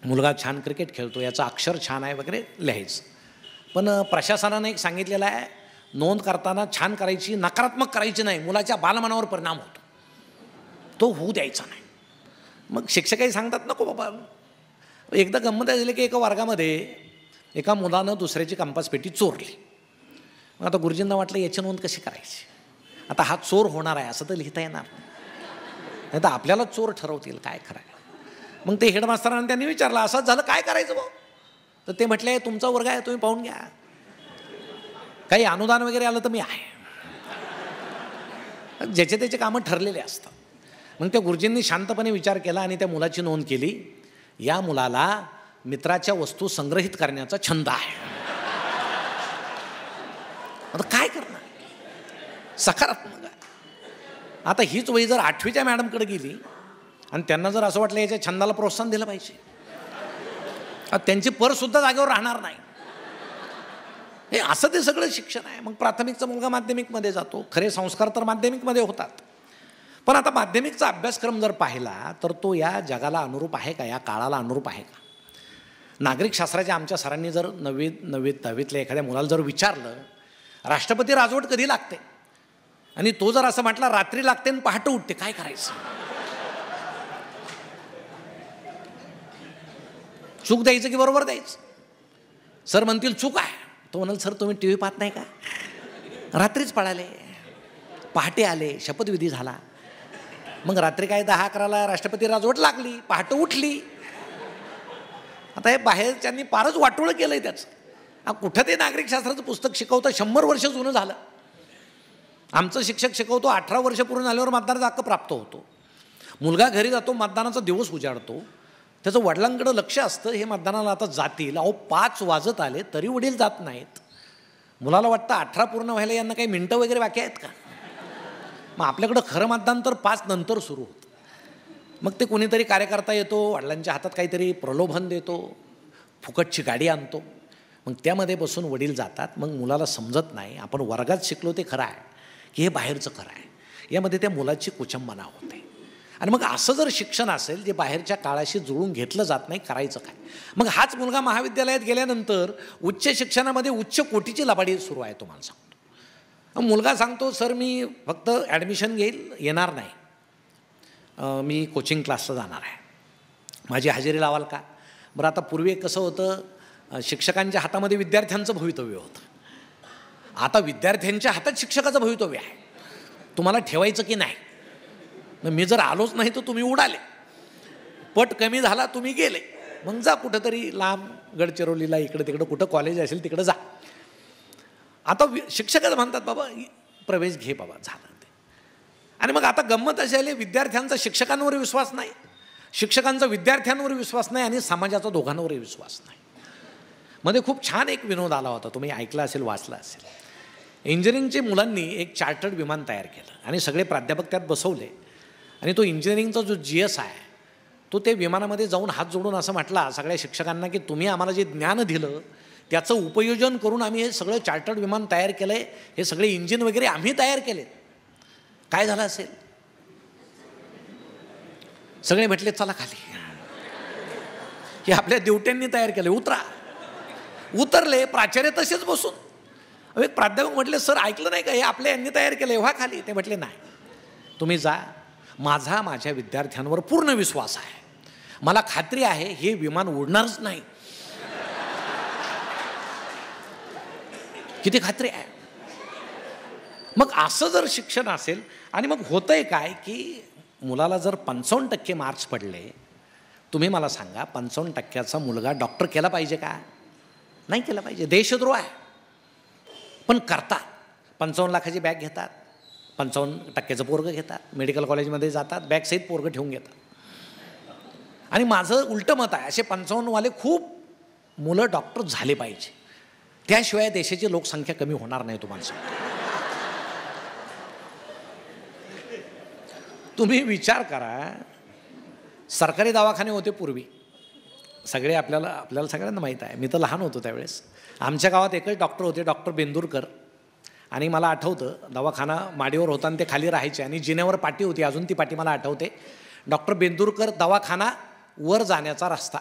मुलगा छान क्रिकेट खेळतो, याचं अक्षर छान आहे वगैरे लिहायचं. पण प्रशासनानं एक सांगितलेलं आहे, नोंद करताना छान करायची, नकारात्मक करायची नाही, मुलाच्या बालमनावर परिणाम होतो, तो होऊ द्यायचा नाही. मग शिक्षकही सांगतात नको बाबा. एकदा गंमत झाली की एका वर्गामध्ये एका मुलानं दुसऱ्याची कंपास पेटी चोरली. मग आता गुरुजींना वाटलं याची नोंद कशी करायची. आता हा चोर होणार आहे असं तर लिहिता येणार नाही, तर आपल्याला चोर ठरवतील काय करायला. मग ते हेडमास्तरांनी त्यांनी विचारलं असंच झालं काय करायचं भाऊ. तर ते म्हटले तुमचा वर्ग आहे तुम्ही पाहून घ्या, काही अनुदान वगैरे आलं तर मी आहे. ज्याचे त्याचे कामं ठरलेले असतात. मग त्या गुरुजींनी शांतपणे विचार केला आणि त्या मुलाची नोंद केली. या मुलाला मित्राच्या वस्तू संग्रहित करण्याचा छंद आहे. आता काय करणार, सकारात्मक आहे. आता हीच वही जर 8वीच्या मॅडमकडे गेली आणि त्यांना जर असं वाटलं याच्या छंदाला प्रोत्साहन दिलं पाहिजे, त्यांची परसुद्धा जागेवर राहणार नाही. हे असं ते सगळं शिक्षण आहे. मग प्राथमिकचा मुलगा माध्यमिकमध्ये जातो. खरे संस्कार तर माध्यमिकमध्ये होतात. पण आता माध्यमिकचा अभ्यासक्रम जर पाहिला तर तो या जगाला अनुरूप आहे का, या काळाला अनुरूप आहे का. नागरिकशास्त्राच्या आमच्या सरांनी जर 9वी 10वीतल्या एखाद्या मुलाला जर विचारलं राष्ट्रपती राजवट कधी लागते, आणि तो जर असं म्हटला रात्री लागते आणि पहाटे उठते, काय करायचं. चूक द्यायचं की बरोबर द्यायचं. सर म्हणतील चूक आहे, तो म्हणाल सर तुम्ही TV पाहत नाही का, रात्रीच पळाले, पहाटे आले, शपथविधी झाला. मग रात्री काय 10-11ला राष्ट्रपती राजवट लागली, पहाटे उठली. आता हे बाहेरच्यांनी फारच वाटोळं केलंय त्याचं. कुठं ते नागरिकशास्त्राचं पुस्तक शिकवतं 100 वर्ष जुनं झालं. आमचं शिक्षक शिकवतो 18 वर्ष पूर्ण झाल्यावर मतदानाचा हक्क प्राप्त होतो. मुलगा घरी जातो, मतदानाचा दिवस उजाडतो, त्याचं वडिलांकडं लक्ष असतं हे मतदानाला आता जातील. 5 वाजत आले तरी वडील जात नाहीत. मुलाला वाटतं 18 पूर्ण व्हायला यांना काही मिनटं वगैरे बाकी आहेत का. मग आपल्याकडं खरं मतदान तर 5 नंतर सुरू होतं. मग ते कोणीतरी कार्यकर्ता येतो, वडिलांच्या हातात काहीतरी प्रलोभन देतो, फुकटची गाडी आणतो. मग त्यामध्ये बसून वडील जातात. मग मुलाला समजत नाही आपण वर्गात शिकलो ते खरं आहे की हे बाहेरचं खरं आहे. यामध्ये त्या मुलाची कुचंबना होते. आणि मग असं जर शिक्षण असेल जे बाहेरच्या काळाशी जुळून घेतलं जात नाही, करायचं काय. मग हाच मुलगा महाविद्यालयात गेल्यानंतर उच्च शिक्षणामध्ये उच्च कोटीची लबाडी सुरू आहे. तुम्हाला सांगतो, मुलगा सांगतो सर मी फक्त ॲडमिशन घेईल, येणार नाही, मी कोचिंग क्लासला जाणार आहे, माझी हजेरी लावाल का. बरं आता पूर्वी कसं होतं, शिक्षकांच्या हातामध्ये विद्यार्थ्यांचं भवितव्य होतं. आता विद्यार्थ्यांच्या हातात शिक्षकाचं भवितव्य आहे, तुम्हाला ठेवायचं की नाही. मी जर आलोच नाही तर तुम्ही उडाले, पट कमी झाला तुम्ही गेले, मग जा कुठंतरी लांब गडचिरोलीला इकडं तिकडं कुठं कॉलेज असेल तिकडं जा. आता शिक्षकच म्हणतात बाबा प्रवेश घे बाबा, झालं ते. आणि मग आता गंमत अशी आली, विद्यार्थ्यांचा शिक्षकांवर विश्वास नाही, शिक्षकांचा विद्यार्थ्यांवर विश्वास नाही आणि समाजाचा दोघांवरही विश्वास नाही. मध्ये खूप छान एक विनोद आला होता, तुम्ही ऐकला असेल, वाचला असेल. इंजिनिअरिंगच्या मुलांनी एक चार्टर्ड विमान तयार केलं आणि सगळे प्राध्यापक त्यात बसवले. आणि तो इंजिनिअरिंगचा जो GS आहे तो ते विमानामध्ये जाऊन हात जोडून असं म्हटला सगळ्या शिक्षकांना की तुम्ही आम्हाला जे ज्ञान दिलं त्याचं उपयोजन करून आम्ही हे सगळं चार्टर्ड विमान तयार केलं आहे, हे सगळे इंजिन वगैरे आम्ही तयार केले. काय झालं असेल, सगळे म्हटले चला खाली, हे आपल्या देवट्यांनी तयार केले, उतरा. उतरले, प्राचार्य तसेच बसून. एक प्राध्यापक म्हटले सर ऐकलं नाही का, हे आपल्या यांनी तयार केलं, व्हा खाली. ते म्हटले नाही, तुम्ही जा, माझ्या विद्यार्थ्यांवर पूर्ण विश्वास आहे, मला खात्री आहे हे विमान उडणारच नाही. किती खात्री आहे. मग असं जर शिक्षण असेल, आणि मग होतंय काय की मुलाला जर 55% मार्क्स पडले, तुम्ही मला सांगा 55%चा मुलगा डॉक्टर केला पाहिजे का, नाही केला पाहिजे. देशद्रोह आहे. पण करतात, 55 लाखाची बॅग घेतात, 55% पोरगं घेतात, मेडिकल कॉलेजमध्ये जातात, बॅगसहित पोरगं ठेवून घेतात. आणि माझं उलटं मत आहे, असे 55वाले खूप मुलं डॉक्टर झाले पाहिजे, त्याशिवाय देशाची लोकसंख्या कमी होणार नाही. तुम्हाला सांगतो, तुम्ही विचार करा, सरकारी दवाखाने होते पूर्वी सगळे, आपल्याला सगळ्यांना माहीत आहे. मी तर लहान होतो त्यावेळेस. आमच्या गावात एकच डॉक्टर होते, डॉक्टर बेंदूरकर. आणि मला आठवतं दवाखाना माडीवर होता आणि ते खाली राहायचे आणि जिन्यावर पाटी होती, अजून ती पाटी मला आठवते. डॉक्टर बेंदूरकर दवाखाना वर जाण्याचा रस्ता,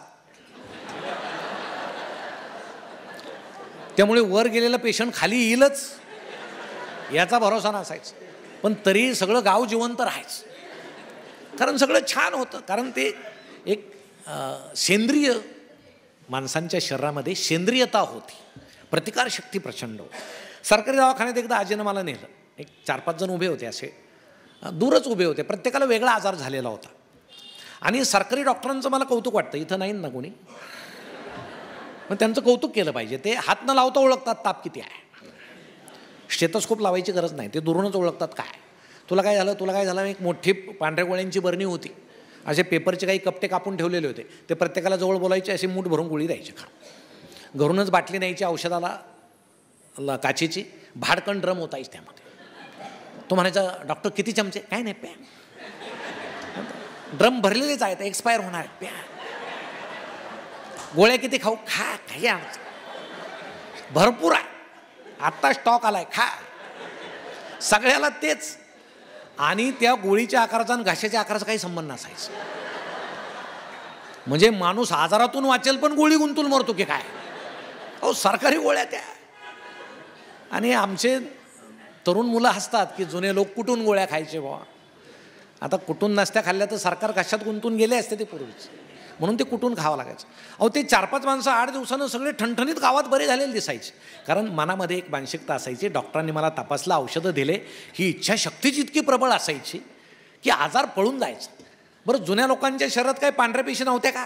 त्यामुळे वर गेलेलं पेशंट खाली येईलच याचा भरोसा नसायचा. पण तरी सगळं गाव जिवंत राहायचं. कारण सगळं छान होतं, कारण ते एक सेंद्रिय, माणसांच्या शरीरामध्ये सेंद्रियता होती, प्रतिकारशक्ती प्रचंड होती. सरकारी दवाखान्यात एकदा आजीनं मला नेलं, एक 4-5 जण उभे होते, असे दूरच उभे होते, प्रत्येकाला वेगळा आजार झालेला होता. आणि सरकारी डॉक्टरांचं मला कौतुक वाटतं, इथं नाही ना कोणी, मग त्यांचं कौतुक केलं पाहिजे. ते हात न लावता ओळखतात ताप किती आहे, स्टेथोस्कोप लावायची गरज नाही, ते दुरूनच ओळखतात. काय तुला काय झालं, तुला काय झालं. एक मोठी पांढऱ्या गोळ्यांची बरणी होती, असे पेपरचे काही कपटे कापून ठेवलेले होते, ते प्रत्येकाला जवळ बोलायचे, असे मूठ भरून गोळी द्यायची. घरूनच बाटली न्यायची औषधाला, काचेची, भाडकण ड्रम होताच त्यामध्ये. तो म्हणायचा, डॉक्टर किती चमचे, काय नाही, प्या. ड्रम भरलेलेच आहेत, एक्सपायर होणार, प्या. गोळ्या किती खाऊ, खा, काही आमचं भरपूर आहे, आत्ता स्टॉक आलाय, खा. सगळ्याला तेच. आणि त्या गोळीच्या आकाराचा आणि घाशाच्या आकाराचा काही संबंध नसायचा. म्हणजे माणूस आजारातून वाचेल पण गोळी गुंतून मरतो की काय. अहो सरकारी गोळ्या त्या. आणि आमचे तरुण मुलं हसतात की जुने लोक कुठून गोळ्या खायचे बाबा. आता कुठून नसत्या खाल्ल्या तर सरकार कशात गुंतून गेले असते ते पूर्वीच, म्हणून ते कुठून खावं लागायचं. अहो ते 4-5 माणसं 8 दिवसानं सगळे ठणठणीत गावात बरे झालेले दिसायचे, कारण मनामध्ये एक मानसिकता असायची. डॉक्टरांनी मला तपासलं, औषधं दिले, ही इच्छाशक्तीच इतकी प्रबळ असायची की आजार पळून जायचा. बरं जुन्या लोकांच्या शरीरात काही पांढऱ्या पेशी नव्हत्या का,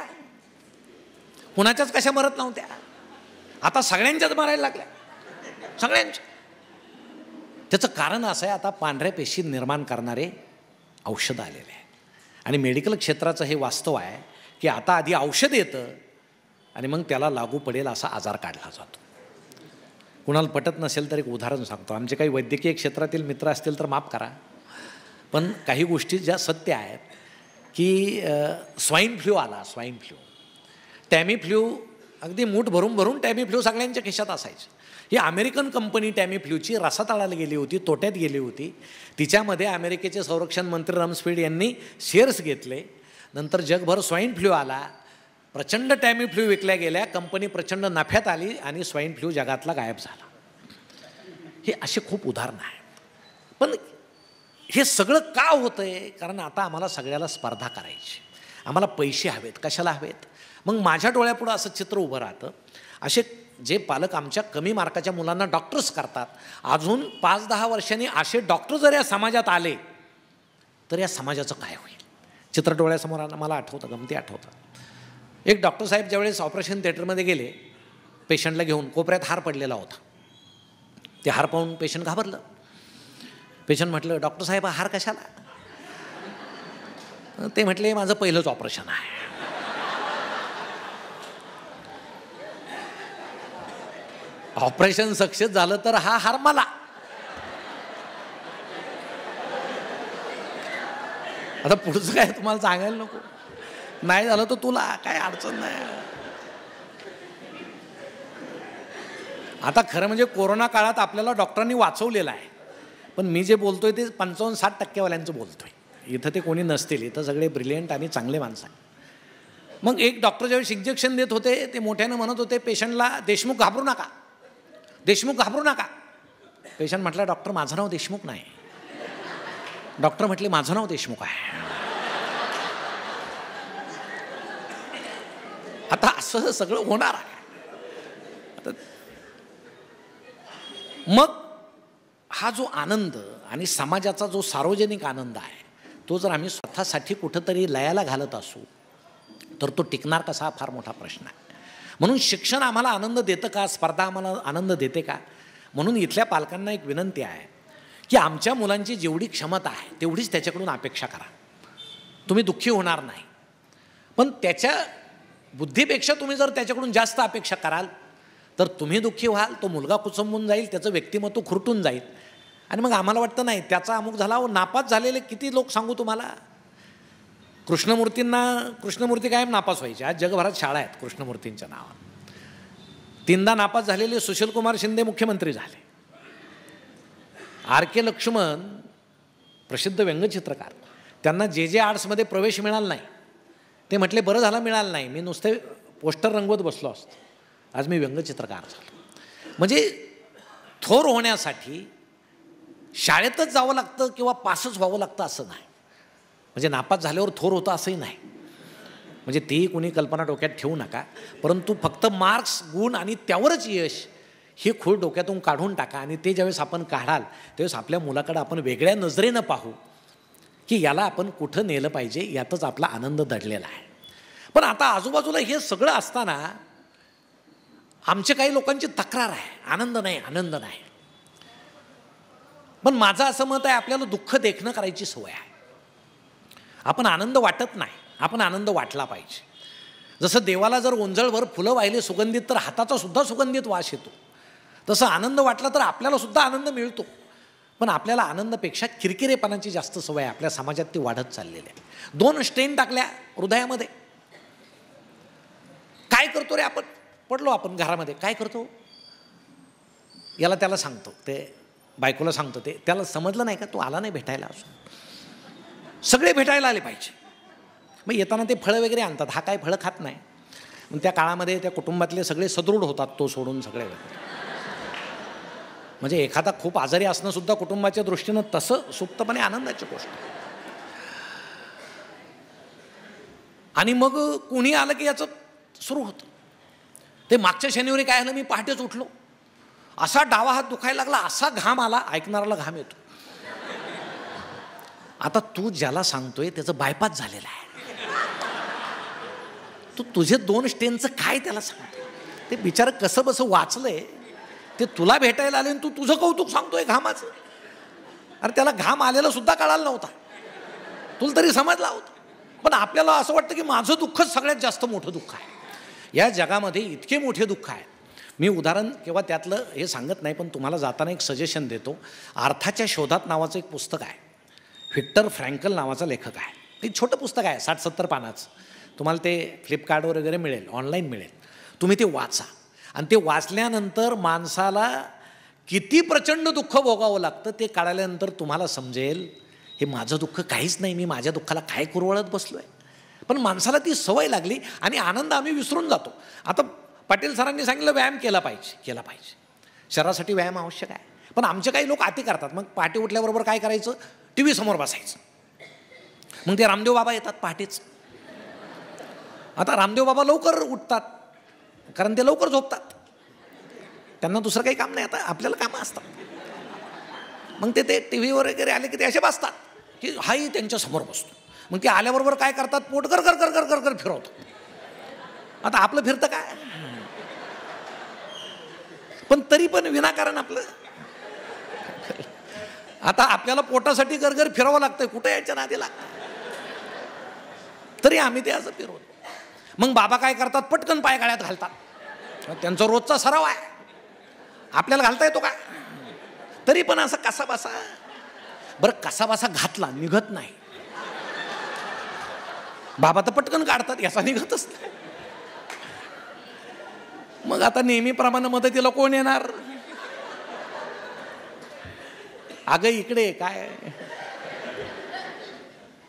कुणाच्याच कशा मरत नव्हत्या. आता सगळ्यांच्याच मरायला लागल्या, सगळ्यांच्या. त्याचं कारण असं आहे, आता पांढऱ्या पेशी निर्माण करणारे औषधं आलेले आहे. आणि मेडिकल क्षेत्राचं हे वास्तव आहे की आता आधी औषध येतं आणि मग त्याला लागू पडेल असा आजार काढला जातो. कुणाला पटत नसेल तर एक उदाहरण सांगतो. आमचे काही वैद्यकीय क्षेत्रातील मित्र असतील तर माफ करा, पण काही गोष्टी ज्या सत्य आहेत की स्वाईन फ्लू आला, स्वाईन फ्लू, टॅमी फ्लू, अगदी मूठ भरून भरून टॅमी फ्लू सगळ्यांच्या खिशात असायचं. ही अमेरिकन कंपनी टॅमी फ्लूची रसातळाला गेली होती, तोट्यात गेली होती. तिच्यामध्ये अमेरिकेचे संरक्षण मंत्री रमस्फील्ड यांनी शेअर्स घेतले. नंतर जगभर स्वाईन फ्लू आला, प्रचंड टॅमी फ्लू विकल्या गेल्या, कंपनी प्रचंड नफ्यात आली आणि स्वाईन फ्लू जगातला गायब झाला. हे असे खूप उदाहरणं आहेत. पण हे सगळं का होतंय, कारण आता आम्हाला सगळ्याला स्पर्धा करायची, आम्हाला पैसे हवेत. कशाला हवेत. मग माझ्या डोळ्यापुढं असं चित्र उभं राहतं. असे जे पालक आमच्या कमी मार्काच्या मुलांना डॉक्टर्स करतात, अजून 5-10 वर्षांनी असे डॉक्टर जर या समाजात आले तर या समाजाचं काय होईल. चित्र डोळ्यासमोर मला आठवतं, गमती आठवतं. एक डॉक्टर साहेब ज्यावेळेस ऑपरेशन थिएटरमध्ये गेले, पेशंटला घेऊन, कोपऱ्यात हार पडलेला होता. ते हार पाहून पेशंट घाबरलं. पेशंट म्हटलं, डॉक्टर साहेब हार कशाला. ते म्हटले, माझं पहिलंच ऑपरेशन आहे. ऑपरेशन सक्सेस झालं तर हा हार मला. आता पुढचं काय तुम्हाला सांगायला नको, नाही झालं तर तुला काय अडचण नाही. आता खरं म्हणजे कोरोना काळात आपल्याला डॉक्टरांनी वाचवलेलं आहे, पण मी जे बोलतोय ते 55-60% बोलतोय. इथं ते कोणी नसतील, इथं सगळे ब्रिलियंट आणि चांगले माणसं आहेत. मग एक डॉक्टर ज्यावेळेस इंजेक्शन देत होते ते मोठ्यानं म्हणत होते पेशंटला, देशमुख घाबरू नका, देशमुख घाबरू नका. पेशंट म्हटलं, डॉक्टर माझं नाव देशमुख नाही. डॉक्टर म्हटले, माझं नाव देशमुख आहे. आता असं सगळं होणार आहे. मग हा जो आनंद आणि समाजाचा जो सार्वजनिक आनंद आहे, तो जर आम्ही स्वतःसाठी कुठंतरी लयाला घालत असू तर तो टिकणार कसा, हा फार मोठा प्रश्न आहे. म्हणून शिक्षण आम्हाला आनंद देतं का, स्पर्धा आम्हाला आनंद देते का. म्हणून इथल्या पालकांना एक विनंती आहे की आमच्या मुलांची जेवढी क्षमता आहे तेवढीच त्याच्याकडून अपेक्षा करा. तुम्ही दुःखी होणार नाही, पण त्याच्या बुद्धीपेक्षा तुम्ही जर त्याच्याकडून जास्त अपेक्षा कराल तर तुम्ही दुःखी व्हाल, तो मुलगा कुचंबून जाईल, त्याचं व्यक्तिमत्व खुरटून जाईल. आणि मग आम्हाला वाटतं नाही त्याचा अमुक झाला. नापास झालेले किती लोक सांगू तुम्हाला. कृष्णमूर्ती कायम नापास व्हायचे. आज जगभरात शाळा आहेत कृष्णमूर्तींच्या नावात. 3दा नापास झालेले सुशीलकुमार शिंदे मुख्यमंत्री झाले. RK लक्ष्मण प्रसिद्ध व्यंगचित्रकार, त्यांना जे आर्ट्समध्ये प्रवेश मिळाला नाही. ते म्हटले, बरं झालं मिळालं नाही, मी नुसते पोस्टर रंगवत बसलो असतो, आज मी व्यंगचित्रकार झालो. म्हणजे थोर होण्यासाठी शाळेतच जावं लागतं किंवा पासच व्हावं लागतं असं नाही. म्हणजे नापास झाल्यावर थोर होतं असंही नाही, म्हणजे तेही कोणी कल्पना डोक्यात ठेवू नका. परंतु फक्त मार्क्स, गुण आणि त्यावरच यश हे खूळ डोक्यातून काढून टाका. आणि ते ज्यावेळेस आपण काढाल त्यावेळेस आपल्या मुलाकडे आपण वेगळ्या नजरेनं पाहू की याला आपण कुठं नेलं पाहिजे, यातच आपला आनंद दडलेला आहे. पण आता आजूबाजूला हे सगळं असताना आमच्या काही लोकांची तक्रार आहे, आनंद नाही, आनंद नाही. पण माझं असं मत आहे, आपल्याला दुःख देखणं करायची सवय आहे. आपण आनंद वाटत नाही, आपण आनंद वाटला पाहिजे. जसं देवाला जर ओंजळभर फुलं वाहिले सुगंधित तर हाताचा सुद्धा सुगंधित वास येतो, तसं आनंद वाटला तर आपल्याला सुद्धा आनंद मिळतो. पण आपल्याला आनंदापेक्षा किरकिरेपणाची जास्त सवय आहे, आपल्या समाजात ती वाढत चाललेली आहे. 2 स्टेन टाकल्या हृदयामध्ये, काय करतो रे आपण, पडलो आपण घरामध्ये, काय करतो, याला त्याला सांगतो, ते बायकोला सांगतो, ते त्याला समजलं नाही का, तो आला नाही भेटायला, असून सगळे भेटायला आले पाहिजे. मग येताना ते फळं वगैरे आणतात, हा काय फळं खात नाही. मग त्या काळामध्ये त्या कुटुंबातले सगळे सदृढ होतात, तो सोडून सगळे. म्हणजे एखादा खूप आजारी असणं सुद्धा कुटुंबाच्या दृष्टीनं तसं सुप्तपणे आनंदाची गोष्ट. आणि मग कुणी आलं की याचं सुरू होतं. ते मागच्या शनिवारी काय झालं, मी पहाटेच उठलो, असा डावा हात दुखायला लागला, असा घाम आला, ऐकणाराला घाम येतो. आता तू ज्याला सांगतोय त्याचं बायपास झालेलं आहे, तू तुझे 2 स्टेनचं काय त्याला सांगतो. ते बिचारं कसं बसं वाचलंय, ते तुला भेटायला आले आणि तू तुझं कौतुक सांगतोय घामाचं. अरे त्याला घाम आलेला सुद्धा कळाला नव्हता, तुला तरी समजला होता. पण आपल्याला असं वाटतं की माझं दुःखच सगळ्यात जास्त मोठं दुःख आहे. या जगामध्ये इतके मोठे दुःख आहे. मी उदाहरण किंवा त्यातलं हे सांगत नाही, पण तुम्हाला जाताना एक सजेशन देतो. अर्थाच्या शोधात नावाचं एक पुस्तक आहे, व्हिक्टर फ्रँकल नावाचा लेखक आहे. ते छोटं पुस्तक आहे, 60-70 पानाचं. तुम्हाला ते फ्लिपकार्टवर वगैरे मिळेल, ऑनलाईन मिळेल. तुम्ही ते वाचा. आणि ते वाचल्यानंतर माणसाला किती प्रचंड दुःख भोगावं लागतं ते कळाल्यानंतर तुम्हाला समजेल, हे माझं दुःख काहीच नाही, मी माझ्या दुःखाला काय कुरवळत बसलो आहे. पण माणसाला ती सवय लागली आणि आनंद आम्ही विसरून जातो. आता पाटील सरांनी सांगितलं व्यायाम केला पाहिजे. शरीरासाठी व्यायाम आवश्यक आहे. पण आमचे काही लोक अति करतात. मग पहाटे उठल्याबरोबर काय करायचं, TV समोर बसायचं. मग ते रामदेव बाबा येतात पहाटेच. आता रामदेव बाबा लवकर उठतात कारण ते लवकर झोपतात, त्यांना दुसरं काही काम नाही. आता आपल्याला कामं असतात. मग ते TV वर वगैरे आले की ते असे बसतात की हाही त्यांच्या समोर बसतो. मग ते आल्याबरोबर काय करतात, पोट कर कर कर कर कर कर फिरवतात. आता आपलं फिरतं काय, पण तरी पण विनाकारण आपलं. आता आपल्याला पोटासाठी गरगर फिरावं लागतंय, कुठे यायच्या नादी लागतं, तरी आम्ही ते असं फिरवतो. मग बाबा काय करतात, पटकन पाय गाळ्यात घालतात. त्यांचा रोजचा सराव आहे, आपल्याला घालता येतो का, तरी पण असं कसाबसा. बरं कसाबसा घातला निघत नाही, बाबा तर पटकन काढतात, याचा निघतच नाही. मग आता नेहमीप्रमाणे मदतीला कोण येणार. अगं इकडे काय,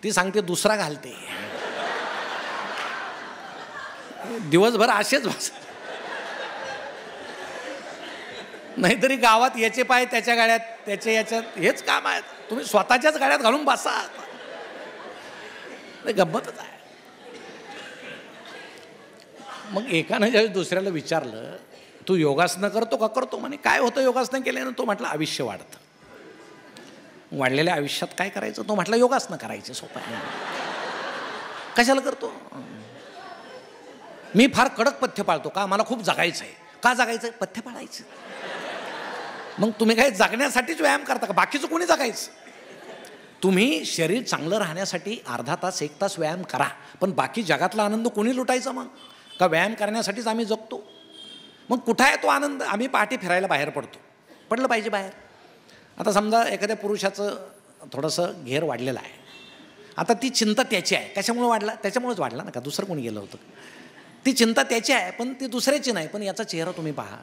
ती सांगते दुसरा घालते. दिवसभर असेच बस, नाहीतरी गावात याचे पाय त्याच्या गाड्यात, त्याच्या याच्यात, हेच काम आहे. तुम्ही स्वतःच्याच गाड्यात घालून बसा, गंमतच आहे. मग एकानं ज्यावेळेस दुसऱ्याला विचारलं, तू योगासनं करतो का, करतो म्हणे. काय होतं योगासनं केल्यानं, तो म्हटलं आयुष्य वाढतं. वाढलेल्या आयुष्यात काय करायचं, तो म्हटलं योगासनं करायचे, सोपं. कशाला करतो, मी फार कडक पथ्य पाळतो का, मला खूप जगायचं आहे. का जगायचं, पथ्य पाळायचं. मग तुम्ही काय जगण्यासाठीच व्यायाम करता का, बाकीचं कोणी जगायचं. तुम्ही शरीर चांगलं राहण्यासाठी अर्धा तास 1 तास व्यायाम करा, पण बाकी जगातला आनंद कोणी लुटायचा मग, का व्यायाम करण्यासाठीच आम्ही जगतो. मग कुठं आहे तो आनंद. आम्ही पहाटे फिरायला बाहेर पडतो, पडलं पाहिजे बाहेर. आता समजा एखाद्या पुरुषाचं थोडंसं घेर वाढलेलं आहे, आता ती चिंता त्याची आहे. कशामुळे वाढला, त्याच्यामुळेच वाढला ना, का दुसरं कोणी गेलं होतं. ती चिंता त्याची आहे पण ती दुसऱ्याची नाही. पण याचा चेहरा तुम्ही पहा,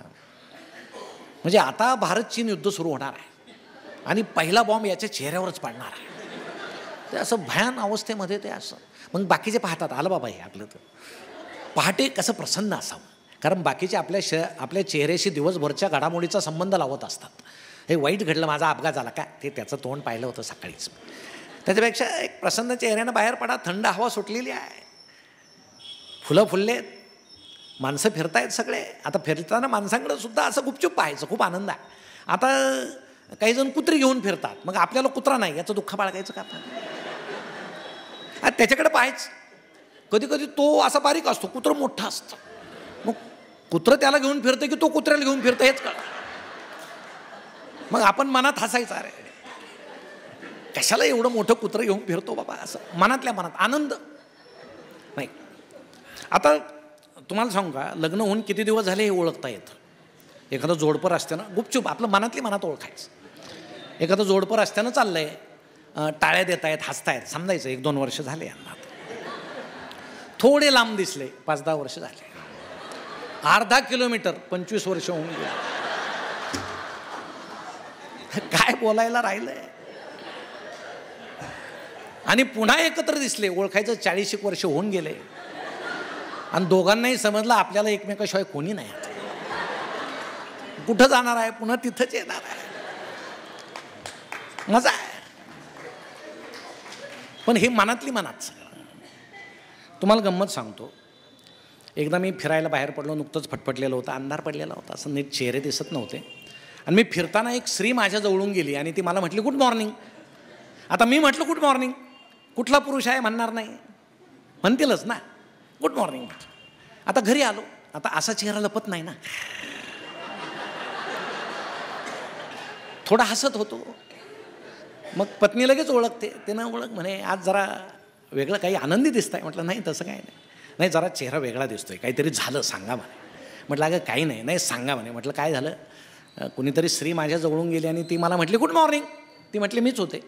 म्हणजे आता भारत चीन युद्ध सुरू होणार आहे आणि पहिला बॉम्ब याच्या चेहऱ्यावरच पाडणार आहे. ते असं भयान अवस्थेमध्ये ते असं. मग बाकीचे पाहतात, आलं बाबा हे आपलं. तर पहाटे कसं प्रसन्न असावं, कारण बाकीचे आपल्या चेहऱ्याशी दिवसभरच्या घडामोडीचा संबंध लावत असतात. हे वाईट घडलं, माझा अपघात झाला का, ते त्याचं तोंड पाहिलं होतं सकाळीच. त्याच्यापेक्षा एक प्रसन्न चेहऱ्यानं बाहेर पडा, थंड हवा सुटलेली आहे, फुलं फुललेत, माणसं फिरतायत सगळे. आता फिरताना माणसांकडे सुद्धा असं गुपचूप पाहायचं, खूप आनंद आहे. आता काही जण कुत्री घेऊन फिरतात, मग आपल्याला कुत्रा नाही याचं दुःख बाळगायचं का आपण? त्याच्याकडे पाहायचं. कधी कधी तो असा बारीक असतो, कुत्रं मोठा असतं, मग कुत्रं त्याला घेऊन फिरतं की तो कुत्र्याला घेऊन फिरतं हेच कळतं. मग आपण मनात हसायचं, अरे कशाला एवढं मोठं कुत्रं घेऊन फिरतो बाबा, असं मनातल्या मनात आनंद नाही. आता तुम्हाला सांगू का, लग्न होऊन किती दिवस झाले हे ओळखता येतं. एखादं जोडपं रस्त्यानं गुपचूप आपलं मनातली मनात ओळखायचं. एखादं जोडपं रस्त्यानं चाललंय, टाळ्या देत आहेत, हसतायत, समजायचं 1-2 वर्ष झाले यांना. थोडे लांब दिसले, 5-10 वर्ष झाले. अर्धा किलोमीटर 25 वर्ष होऊन गेले. काय बोलायला राहिलंय. आणि पुन्हा एकत्र दिसले, ओळखायचं 40 वर्ष होऊन गेले. आणि दोघांनाही समजलं आपल्याला एकमेकाशिवाय कोणी नाही. कुठं जाणार आहे, पुन्हा तिथंच येणार आहे, मजा आहे. पण हे मनातली मनात सगळं. तुम्हाला गंमत सांगतो, एकदा मी फिरायला बाहेर पडलो, नुकतंच फटफटलेलं होतं, अंधार पडलेला होता, असं नीट चेहरे दिसत नव्हते. आणि मी फिरताना एक स्त्री माझ्या जवळून गेली आणि ती मला म्हटली गुड मॉर्निंग. आता मी म्हटलं गुड मॉर्निंग, कुठला पुरुष आहे म्हणणार नाही, म्हणतीलच ना गुड मॉर्निंग. आता घरी आलो, आता असा चेहरा लपत नाही ना, थोडा हसत होतो. मग पत्नी लगेच ओळखते, ते ना ओळख म्हणे आज जरा वेगळं काही आनंदी दिसतंय. म्हटलं नाही तसं काही नाही, नाही जरा चेहरा वेगळा दिसतोय, काहीतरी झालं सांगा म्हणे. म्हटलं अगं काही नाही, नाही सांगा म्हणे. म्हटलं काय झालं. कुणीतरी स्त्री माझ्या जवळून गेली आणि ती मला म्हटली गुड मॉर्निंग. ती म्हटली मीच होते.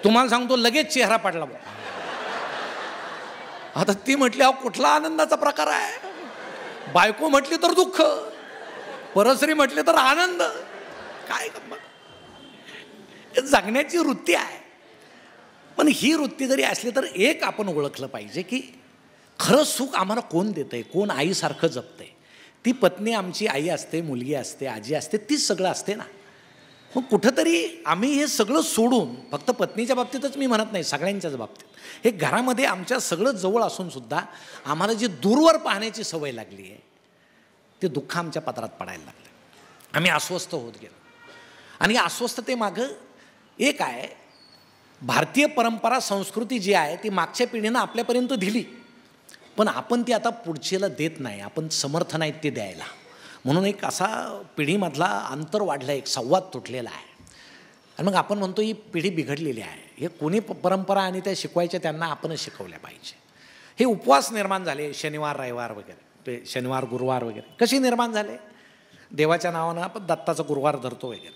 तुम्हाला सांगतो लगेच चेहरा पडला. आता ती म्हटली अहो कुठला आनंदाचा प्रकार आहे. बायको म्हटली तर दुःख, परस्त्री म्हटली तर आनंद. काय गंमत. जगण्याची वृत्ती आहे. पण ही वृत्ती जरी असली तर एक आपण ओळखलं पाहिजे की खरं सुख आम्हाला कोण देतंय, कोण आईसारखं जपतंय. ती पत्नी आमची आई असते, मुलगी असते, आजी असते, तीच सगळं असते ना. मग कुठंतरी आम्ही हे सगळं सोडून, फक्त पत्नीच्या बाबतीतच मी म्हणत नाही, सगळ्यांच्याच बाबतीत, हे घरामध्ये आमच्या सगळं जवळ असून सुद्धा आम्हाला जी दूरवर पाहण्याची सवय लागली आहे, ते दुःख आमच्या पदरात पडायला लागलं. आम्ही अस्वस्थ होत गेलो. आणि या अस्वस्थतेमागं एक आहे, भारतीय परंपरा संस्कृती जी आहे ती मागच्या पिढीनं आपल्यापर्यंत दिली, पण आपण ती आता पुढचीला देत नाही, आपण समर्थ नाहीत ते द्यायला. म्हणून एक असा पिढीमधला अंतर वाढला, एक संवाद तुटलेला आहे. आणि मग आपण म्हणतो ही पिढी बिघडलेली आहे. हे कोणी परंपरा आणि त्या शिकवायच्या त्यांना आपणच शिकवल्या पाहिजे. हे उपवास निर्माण झाले, शनिवार रविवार वगैरे, ते शनिवार गुरुवार वगैरे कसे निर्माण झाले. देवाच्या नावानं आपण दत्ताचा गुरुवार धरतो वगैरे.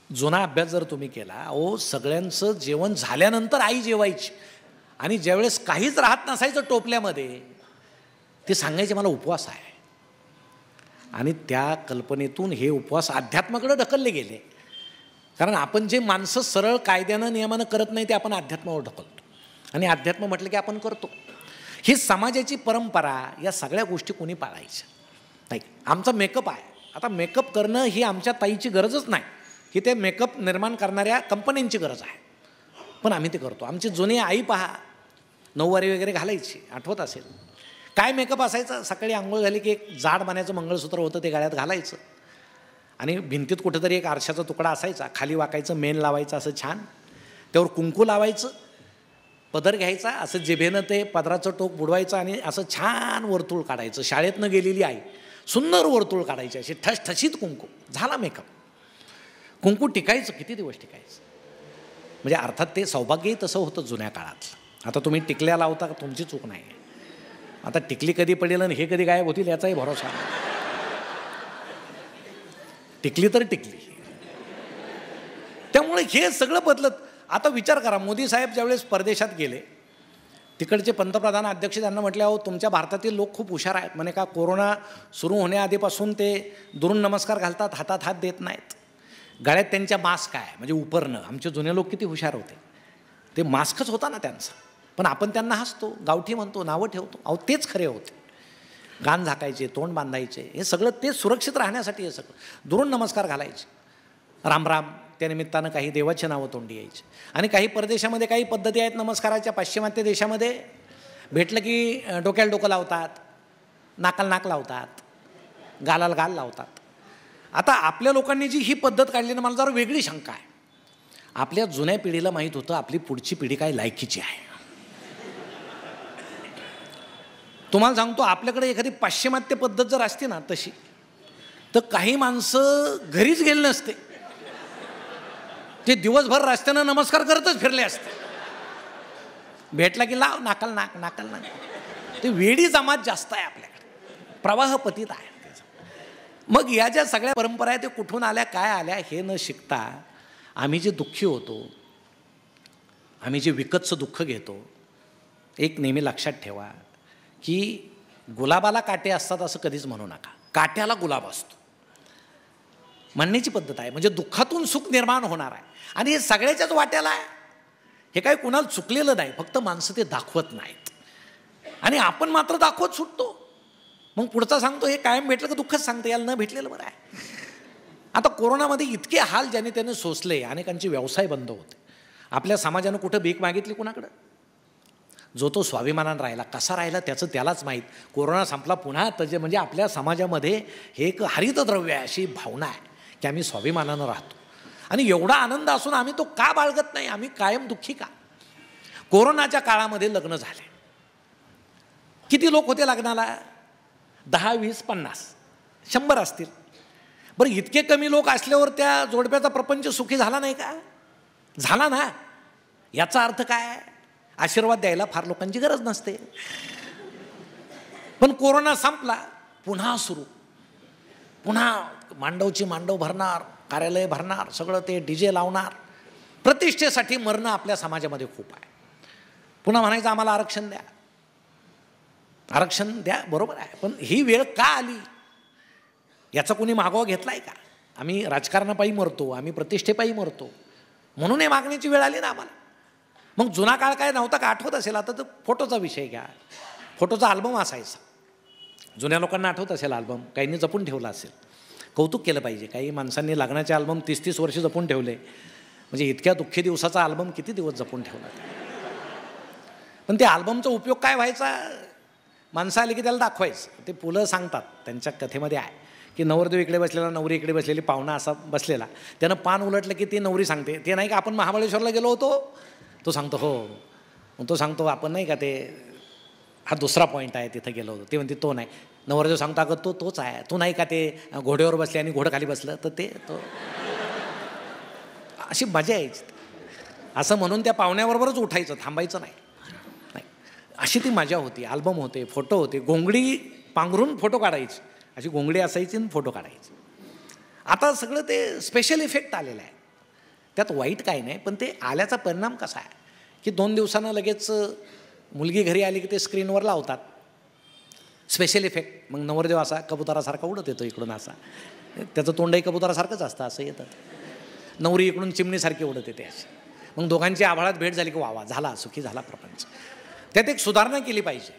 जुना अभ्यास जर तुम्ही केला, अहो सगळ्यांचं जेवण झाल्यानंतर आई जेवायची आणि ज्यावेळेस काहीच राहत नसायचं टोपल्यामध्ये, ते सांगायचे मला उपवास आहे. आणि त्या कल्पनेतून हे उपवास अध्यात्माकडे ढकलले गेले. कारण आपण जे माणसं सरळ कायद्यानं नियमानं करत नाही ते आपण अध्यात्मावर ढकलतो. आणि अध्यात्म म्हटलं की आपण करतो. ही समाजाची परंपरा, या सगळ्या गोष्टी कोणी पाळायच्या नाही. आमचा मेकअप आहे, आता मेकअप करणं ही आमच्या ताईची गरजच नाही, ही ते मेकअप निर्माण करणाऱ्या कंपन्यांची गरज आहे. पण आम्ही ते करतो. आमची जुनी आई पहा, नऊवारी वगैरे घालायची, आठवत असेल. काय मेकअप असायचं, सकाळी आंघोळ झाली की एक जाड बनायचं मंगळसूत्र होतं, ते गळ्यात घालायचं. आणि भिंतीत कुठेतरी एक आरशाचा तुकडा असायचा, खाली वाकायचं, मेन लावायचं असं छान, त्यावर कुंकू लावायचं, पदर घ्यायचा, असं जिभेनं ते पदराचं टोक बुडवायचं आणि असं छान वर्तुळ काढायचं. शाळेतनं गेलेली आई सुंदर वर्तुळ काढायची, अशी ठसठशीत कुंकू. झाला मेकअप. कुंकू टिकायचं, किती दिवस टिकायचं. म्हणजे अर्थात ते सौभाग्यही तसं होतं जुन्या काळात. आता तुम्ही टिकल्या लावता, तुमची चूक नाही. आता टिकली कधी पडेल आणि हे कधी गायब होतील याचाही भरोसा नाही. टिकली तर टिकली. त्यामुळे हे सगळं बदलत. आता विचार करा, मोदी साहेब ज्यावेळेस परदेशात गेले, तिकडचे पंतप्रधान अध्यक्ष त्यांना म्हटले अहो तुमच्या भारतातील लोक खूप हुशार आहेत म्हणे. का कोरोना सुरू होण्याआधीपासून ते दुरून नमस्कार घालतात, हातात हात देत नाहीत, गळ्यात त्यांच्या मास्क आहे, म्हणजे उपरणं. आमचे जुने लोक किती हुशार होते, ते मास्कच होता ना त्यांचा. पण आपण त्यांना हसतो, गावठी म्हणतो, नावं ठेवतो. अहो तेच खरे होते. कान झाकायचे, तोंड बांधायचे, हे सगळं ते सुरक्षित राहण्यासाठी हे सगळं. दुरून नमस्कार घालायचे, राम राम. त्या निमित्तानं काही देवाची नावं तोंडी यायची. आणि काही परदेशामध्ये काही पद्धती आहेत नमस्काराच्या. पाश्चिमात्य देशामध्ये भेटलं की डोक्याला डोकं लावतात, नाकाला नाक लावतात, गालाला गाल लावतात. आता आपल्या लोकांनी जी ही पद्धत काढली ना, मला जरा वेगळी शंका आहे. आपल्या जुन्या पिढीला माहीत होतं आपली पुढची पिढी काय लायकीची आहे. तुम्हाला सांगतो, आपल्याकडे एखादी पाश्चिमात्य पद्धत जर असते ना तशी, तर काही माणसं घरीच गेले नसते, ते दिवसभर रस्त्यानं नमस्कार करतच फिरले असते. भेटला की लाव, नाकाल नाक, नाकाल नाक. ते वेडी जमात जास्त आहे आपल्याकडे, प्रवाह पतित आहे. मग या ज्या सगळ्या परंपरा आहेत ते कुठून आल्या, काय आल्या हे न शिकता आम्ही जे दुःखी होतो, आम्ही जे विकतचं दुःख घेतो, एक नेहमी लक्षात ठेवा की गुलाबाला काटे असतात असं कधीच म्हणू नका. काट्याला गुलाब असतो म्हणण्याची पद्धत आहे. म्हणजे दुःखातून सुख निर्माण होणार आहे. आणि हे सगळ्याच्याच वाट्याला आहे. हे काही कुणाला चुकलेलं नाही, फक्त माणसं ते दाखवत नाहीत आणि आपण मात्र दाखवत सुटतो. मग पुढचा सांगतो हे कायम भेटलं का दुःखच सांगतं, याला न भेटलेलं बरं आहे. आता कोरोनामध्ये इतके हाल ज्याने त्याने सोसले, अनेकांचे व्यवसाय बंद होते. आपल्या समाजानं कुठं भीक मागितली कुणाकडं? जो तो स्वाभिमानानं राहिला, कसा राहिला त्याचं त्यालाच माहीत. कोरोना संपला पुन्हा त्याचे म्हणजे आपल्या समाजामध्ये हे एक हरितद्रव्य आहे, अशी भावना आहे की आम्ही स्वाभिमानानं राहतो. आणि एवढा आनंद असून आम्ही तो का बाळगत नाही? आम्ही कायम दुःखी का? कोरोनाच्या काळामध्ये लग्न झाले, किती लोक होते लग्नाला? 10, 20, 50, 100 असतील. बरं, इतके कमी लोक असल्यावर त्या जोडप्याचा प्रपंच सुखी झाला नाही का? झाला ना. याचा अर्थ काय? आशीर्वाद द्यायला फार लोकांची गरज नसते. पण कोरोना संपला, पुन्हा सुरू, पुन्हा मांडवची मांडव भरणार, कार्यालय भरणार, सगळं ते DJ लावणार. प्रतिष्ठेसाठी मरणं आपल्या समाजामध्ये खूप आहे. पुन्हा म्हणायचं आम्हाला आरक्षण द्या, आरक्षण द्या. बरोबर आहे, पण ही वेळ का आली याचा कोणी मागोवा घेतलाय का? आम्ही राजकारणापायी मरतो, आम्ही प्रतिष्ठेपायी मरतो, म्हणून हे मागण्याची वेळ आली ना आम्हाला. मग जुना काळ काय नव्हता का? आठवत असेल आता तर फोटोचा विषय घ्या. फोटोचा अल्बम असायचा, जुन्या लोकांना आठवत असेल अल्बम, काहींनी जपून ठेवला असेल. कौतुक केलं पाहिजे. काही माणसांनी लग्नाचे अल्बम 30-30 वर्ष जपून ठेवले. म्हणजे इतक्या दुःखी दिवसाचा अल्बम किती दिवस जपून ठेवला. पण त्या अल्बमचा उपयोग काय व्हायचा? माणसं आली की त्याला दाखवायचं. ते पुलं सांगतात त्यांच्या कथेमध्ये आहे की नवरदेव इकडे बसलेला, नवरी इकडे बसलेली, पाहुणा असा बसलेला, त्यानं पान उलटलं की ती नवरी सांगते, ते नाही का आपण महाबळेश्वरला गेलो होतो? तो सांगतो हो. मग तो सांगतो आपण नाही का ते, हा दुसरा पॉईंट आहे तिथं गेलो होतो. ते म्हणते तो नाही. नवरदेव सांगतो अगं तो तोच आहे. तो नाही का ते घोड्यावर बसले आणि घोडं खाली बसलं तर ते तो. अशी मजा यायची. असं म्हणून त्या पाहुण्याबरोबरच उठायचं, थांबायचं नाही. अशी ती मजा होती. अल्बम होते, फोटो होते, घोंगडी पांघरून फोटो काढायची, अशी घोंगडी असायची आणि फोटो काढायचे. आता सगळं ते स्पेशल इफेक्ट आलेलं आहे. त्यात वाईट काय नाही, पण ते आल्याचा परिणाम कसा आहे की 2 दिवसानं लगेच मुलगी घरी आली की ते स्क्रीनवर लावतात स्पेशल इफेक्ट. मग नवरदेव असा कबुतरासारखा उडत येतो इकडून, असा त्याचं तोंडही कबुतरासारखंच असतं, असं येतं. नवरी इकडून चिमणीसारखी उडत येते अशी. मग दोघांची आभाळात भेट झाली की वा झाला, सुखी झाला प्रपंच. त्यात एक सुधारणा केली पाहिजे.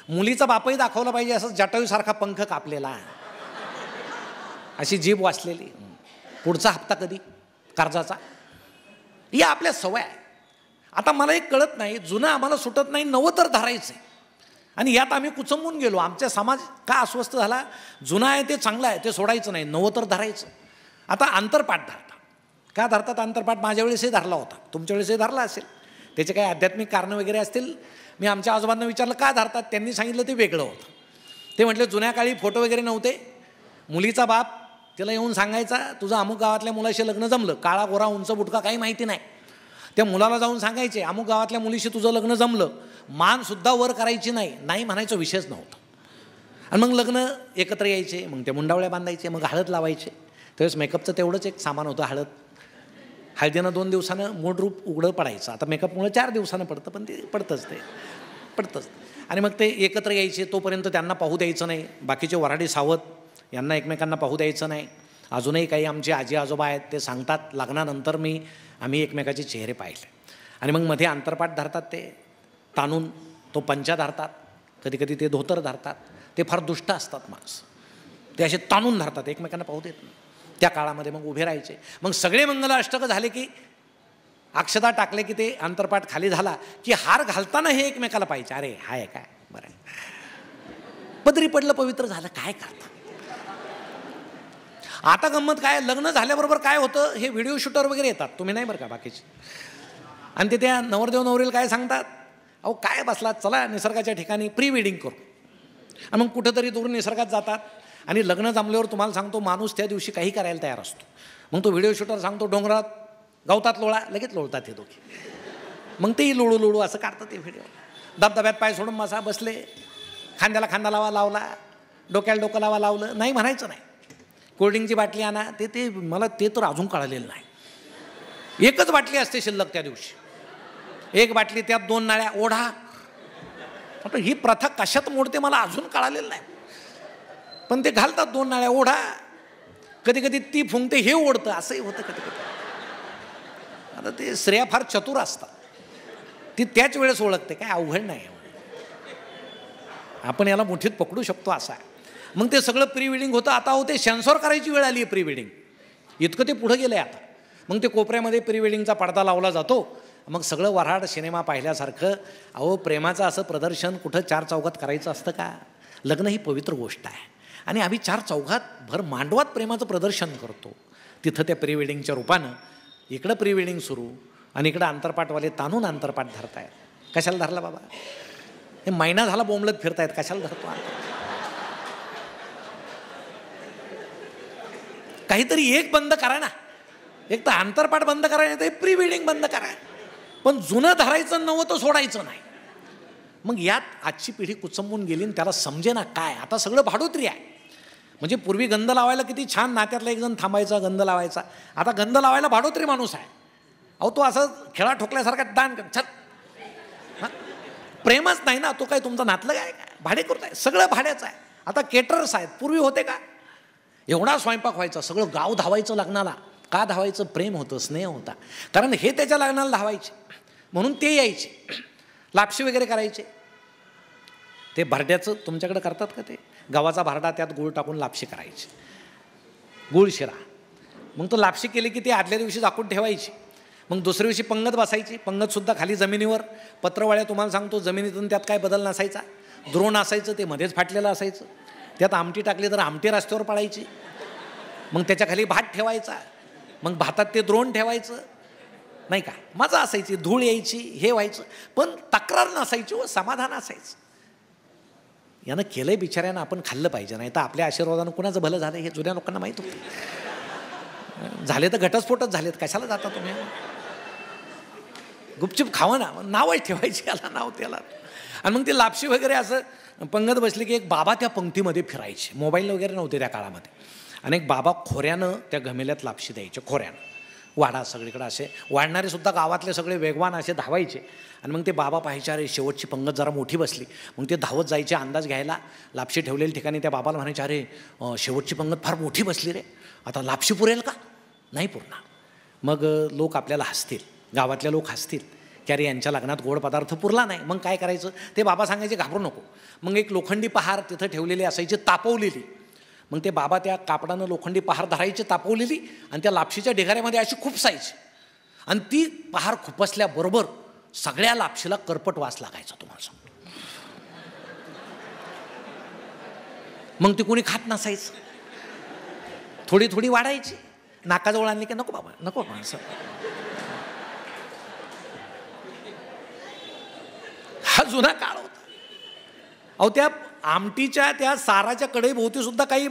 मुलीचा बापही दाखवला पाहिजे असं जटायूसारखा पंख कापलेला, अशी जीभ वाचलेली. पुढचा हप्ता कधी कर्जाचा? ही आपल्या सवय आहे. आता मला एक कळत नाही, जुनं आम्हाला सुटत नाही, नवं तर धरायचं आहे. आणि यात आम्ही कुचंबून गेलो. आमचा समाज का अस्वस्थ झाला? जुनं आहे ते चांगलं आहे, ते सोडायचं नाही, नवं तर धरायचं. आता अंतरपाठ धरतात. का धरतात अंतरपाठ? माझ्या वेळेसही धरला होता, तुमच्या वेळेसही धरला असेल. त्याचे काही आध्यात्मिक कारणं वगैरे असतील. मी आमच्या आजोबांना विचारलं का धरतात, त्यांनी सांगितलं ते वेगळं होतं. ते म्हटले जुन्या काळी फोटो वगैरे नव्हते. मुलीचा बाप त्याला येऊन सांगायचा तुझं अमुक गावातल्या मुलाशी लग्न जमलं, काळा गोरा उंच बुटका काही माहिती नाही. त्या मुलाला जाऊन सांगायचे अमुक गावातल्या मुलीशी तुझं लग्न जमलं, मानसुद्धा वर करायची नाही, नाही म्हणायचा विषयच नव्हता. आणि मग लग्न एकत्र यायचे, मग ते मुंडावळ्या बांधायचे, मग हळद लावायचे. त्यावेळेस मेकअपचं तेवढंच एक सामान होतं, हळद. हळदीनं 2 दिवसानं मूळ रूप उघडं पडायचं. आता मेकअपमुळे 4 दिवसानं पडतं, पण ते पडतंच, ते पडतंच. आणि मग ते एकत्र यायचे, तोपर्यंत त्यांना पाहू द्यायचं नाही. बाकीचे वऱ्हाडी सावध यांना एकमेकांना पाहू द्यायचं नाही. अजूनही काही आमचे आजी आजोबा आहेत ते सांगतात, लग्नानंतर आम्ही एकमेकाचे चेहरे पाहिले. आणि मग मध्ये अंतरपाठ धरतात, ते ताणून तो पंचा धरतात, कधी कधी ते धोतर धरतात. ते फार दुष्ट असतात माणसं, ते असे ताणून धरतात, एकमेकांना पाहू देत नाही. त्या काळामध्ये मग उभे राहायचे. मग सगळे मंगल अष्टक झाले की अक्षता टाकले की ते अंतरपाठ खाली झाला की हार घालताना हे एकमेकाला पाहिजे, अरे हाय काय बरं आहे, पदरी पडलं पवित्र झालं, काय करता. आता गंमत काय, लग्न झाल्याबरोबर काय होतं, हे व्हिडिओ शूटर वगैरे येतात, तुम्ही नाही बरं का बाकीचे, आणि ते त्या नवरदेव नवरीला काय सांगतात, अहो काय बसला, चला निसर्गाच्या ठिकाणी प्री वेडिंग करू, आणि मग कुठंतरी दूर निसर्गात जातात. आणि लग्न जमल्यावर तुम्हाला सांगतो माणूस त्या दिवशी काही करायला तयार असतो. मग तो व्हिडिओ शूटर सांगतो डोंगरात गवतात लोळा, लगेच लोळतात हे दोघे, मग तेही लोळू लोळू असं काढतात ते व्हिडिओ. धबधब्यात पाय सोडून मसा बसले, खांद्याला खांदा लावा लावला, डोक्याला डोकं लावा लावलं, नाही म्हणायचं नाही. कोल्ड्रिंकची बाटली आणा, ते मला ते तर अजून कळालेलं नाही. एकच बाटली असते शिल्लक त्या दिवशी, एक बाटली त्यात 2 नाळ्या ओढा. आता ही प्रथा कशात मोडते मला अजून कळालेलं नाही, पण ते घालतात 2 नाळ्या ओढा. कधी कधी ती फुंकते हे ओढतं, असंही होतं कधी कधी. आता ते स्त्रिया फार चतुर असतात, ती त्याच वेळेस ओळखते, काय अवघड नाही, आपण याला मुठीत पकडू शकतो असा आहे. मग ते सगळं प्री वेडिंग होतं. आता होते सेन्सॉर करायची वेळ आली आहे प्री वेडिंग, इतकं ते पुढं गेलं आहे आता. मग ते कोपऱ्यामध्ये प्री वेडिंगचा पडदा लावला जातो, मग सगळं वऱ्हाड सिनेमा पाहिल्यासारखं. अहो प्रेमाचं असं प्रदर्शन कुठं 4 चौघात करायचं असतं का. लग्न ही पवित्र गोष्ट आहे, आणि आम्ही 4 चौघात भर मांडवात प्रेमाचं प्रदर्शन करतो. तिथं त्या प्री वेडिंगच्या रूपानं इकडं प्री वेडिंग सुरू, आणि इकडं अंतरपाठवाले ताणून अंतरपाठ धरतायत. कशाला धरला बाबा, हे महिना झाला बोंबलत फिरतायत, कशाला धरतो. काहीतरी एक बंद करा ना, एक तर अंतरपाठ बंद करा, नाही तर प्री वेडिंग बंद करा, पण जुनं धरायचं नवं तर सोडायचं नाही. मग यात आजची पिढी कुचंबून गेली आणि त्याला समजे ना काय. आता सगळं भाडोत्री आहे. म्हणजे पूर्वी गंध लावायला किती छान नात्यातला एक जण थांबायचा, गंध लावायचा. आता गंध लावायला भाडोत्री माणूस आहे. अहो तो असं खेळा ठोकल्यासारखा दान कर, छत, प्रेमच नाही ना, तो काय तुमचा नातलं काय, भाडे करताय, सगळं भाड्याचं आहे. आता केटरर्स आहेत, पूर्वी होते का, एवढा स्वयंपाक व्हायचा, सगळं गाव धावायचं लग्नाला. का धावायचं, प्रेम होतं, स्नेह होता, कारण हे त्याच्या लग्नाला धावायचे म्हणून ते यायचे, लापशी वगैरे करायचे. ते भरड्याचं तुमच्याकडे करतात का, ते गव्हाचा भरडा त्यात गूळ टाकून लापशी करायची, गूळ शिरा. मग तो लापशी केली की ते आदल्या दिवशी झाकून ठेवायची. मग दुसऱ्या दिवशी पंगत बसायची, पंगतसुद्धा खाली जमिनीवर. पत्रवाळ्या तुम्हाला सांगतो जमिनीतून त्यात काय बदल नसायचा, द्रोण असायचं, ते मध्येच फाटलेलं असायचं. त्यात आमटी टाकली तर आमटी रस्त्यावर पडायची. मग त्याच्या खाली भात ठेवायचा, मग भातात ते द्रोण ठेवायचं, नाही का, मजा असायची, धूळ यायची, हे व्हायचं, पण तक्रार नसायची व समाधान असायचं. यानं केलंय बिचाऱ्यानं, आपण खाल्लं पाहिजे, नाही तर आपल्या आशीर्वादानं कुणाचं भलं झालं हे जुन्या लोकांना माहीत होतं. झाले तर घटस्फोटच झालेत, कशाला जाता तुम्ही, गुपचूप खावं ना, नावच ठेवायची याला, नाव त्याला. आणि मग ते लापशी वगैरे असं पंगत बसली की एक बाबा त्या पंक्तीमध्ये फिरायचे. मोबाईल वगैरे नव्हते त्या काळामध्ये, आणि एक बाबा खोऱ्यानं त्या घमेल्यात लापशी द्यायचे, खोऱ्यानं. वाडा सगळीकडे असे वाढणारे सुद्धा गावातले सगळे वेगवान असे धावायचे. आणि मग ते बाबा पाहायचे, अरे शेवटची पंगत जरा मोठी बसली, मग ते धावत जायचे अंदाज घ्यायला. लापशी ठेवलेल्या ठिकाणी त्या बाबाला म्हणायचे, अरे शेवटची पंगत फार मोठी बसली रे, आता लापशी पुरेल का, नाही पुरणार. मग लोक आपल्याला हसतील, गावातले लोक हसतील की अरे यांच्या लग्नात गोड पदार्थ पुरला नाही. मग काय करायचं, ते बाबा सांगायचे घाबरू नको. मग एक लोखंडी पहार तिथं ठेवलेली असायची, तापवलेली. मग ते बाबा त्या कापडानं लोखंडी पहार धरायचे तापवलेली, आणि त्या लापशीच्या ढिगाऱ्यामध्ये अशी खुपसायची, आणि ती पहार खुपसल्याबरोबर सगळ्या लापशीला करपट वास लागायचा, तुम्हाला सांगतो. मग ती कोणी खात नसायचं, थोडी थोडी वाढायची, नाकाजवळ आणली की नको बाबा, नको बाबा असं. हा जुना काळ होता. अहो त्या आमटीच्या त्या साराच्या कढईभोवती सुद्धा काही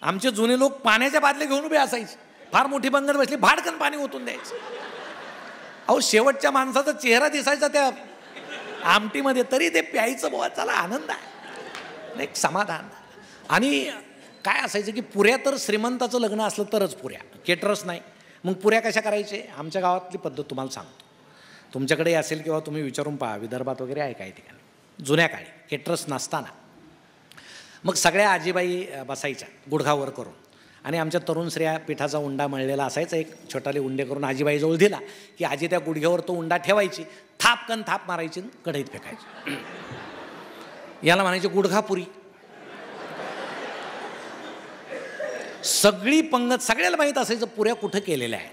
आमचे जुने लोक पाण्याच्या बादल्या घेऊन उभे असायचे. फार मोठी पंगत बसली, भाडकन पाणी ओतून द्यायचं. अहो शेवटच्या माणसाचा चेहरा दिसायचा त्या आमटीमध्ये, तरी ते प्यायचं बुवा, चला आनंद आहे, एक समाधान. आणि काय असायचं की पुऱ्या तर श्रीमंताचं लग्न असलं तरच पुऱ्या, केटरर्स नाही. मग पुऱ्या कशा करायचे, आमच्या गावातली पद्धत तुम्हाला सांगतो, तुमच्याकडे असेल किंवा तुम्ही विचारून पहा, विदर्भात वगैरे आहे काही ठिकाणी. जुन्या काळी केटरर्स नसताना मग सगळ्या आजीबाई बसायच्या गुडघावर करून, आणि आमच्या तरुण स्त्रिया पिठाचा उंडा मळलेला असायचा, एक छोटाले उंडे करून आजीबाईजवळ दिला की आजी त्या गुडघ्यावर तो उंडा ठेवायची, थापकन थाप मारायची, कढईत फेकायची. याला म्हणायचे गुडघापुरी. सगळी पंगत, सगळ्याला माहीत असायचं पुऱ्या कुठं केलेल्या आहे,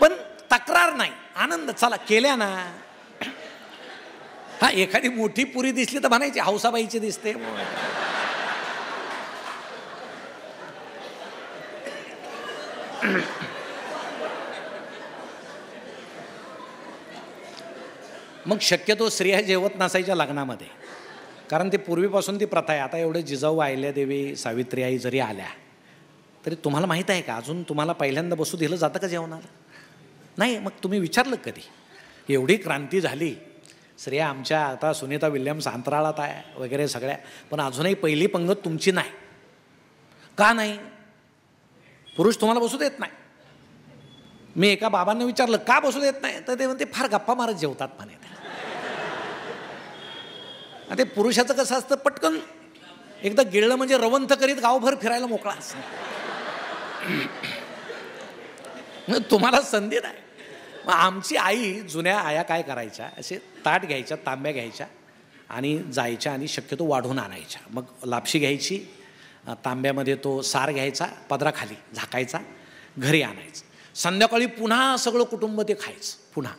पण तक्रार नाही, आनंद, चला केल्या ना. हा, एखादी मोठी पुरी दिसली तर म्हणायची हौसाबाईची दिसते. मग शक्यतो स्त्रिया जेवत नसायच्या लग्नामध्ये, कारण ती पूर्वीपासून ती प्रथा आहे. आता एवढे जिजाऊ अहिल्यादेवी सावित्रीबाई जरी आल्या तरी तुम्हाला माहीत आहे का अजून तुम्हाला पहिल्यांदा बसू दिलं जातं का जेवणाला? नाही. मग तुम्ही विचारलं कधी? एवढी क्रांती झाली, स्त्रिया आमच्या आता सुनीता विल्यम्स अंतराळात आहे वगैरे सगळ्या, पण अजूनही पहिली पंगत तुमची नाही. का नाही? पुरुष तुम्हाला बसू देत नाही. मी एका बाबांना विचारलं का बसू देत नाही, तर ते म्हणते फार गप्पा मारत जेवतात म्हणे. ते पुरुषाचं कसं असतं, पटकन एकदा गिळलं म्हणजे रवंथ करीत गावभर फिरायला मोकळा असं. तुम्हाला संधी नाही. मग आमची आई, जुन्या आया काय करायच्या, असे ताट घ्यायच्या, तांब्या घ्यायच्या आणि जायच्या आणि शक्यतो वाढून आणायच्या. मग लापशी घ्यायची, तांब्यामध्ये तो सार घ्यायचा, पदराखाली झाकायचा, घरी आणायचं. संध्याकाळी पुन्हा सगळं कुटुंब ते खायचं पुन्हा.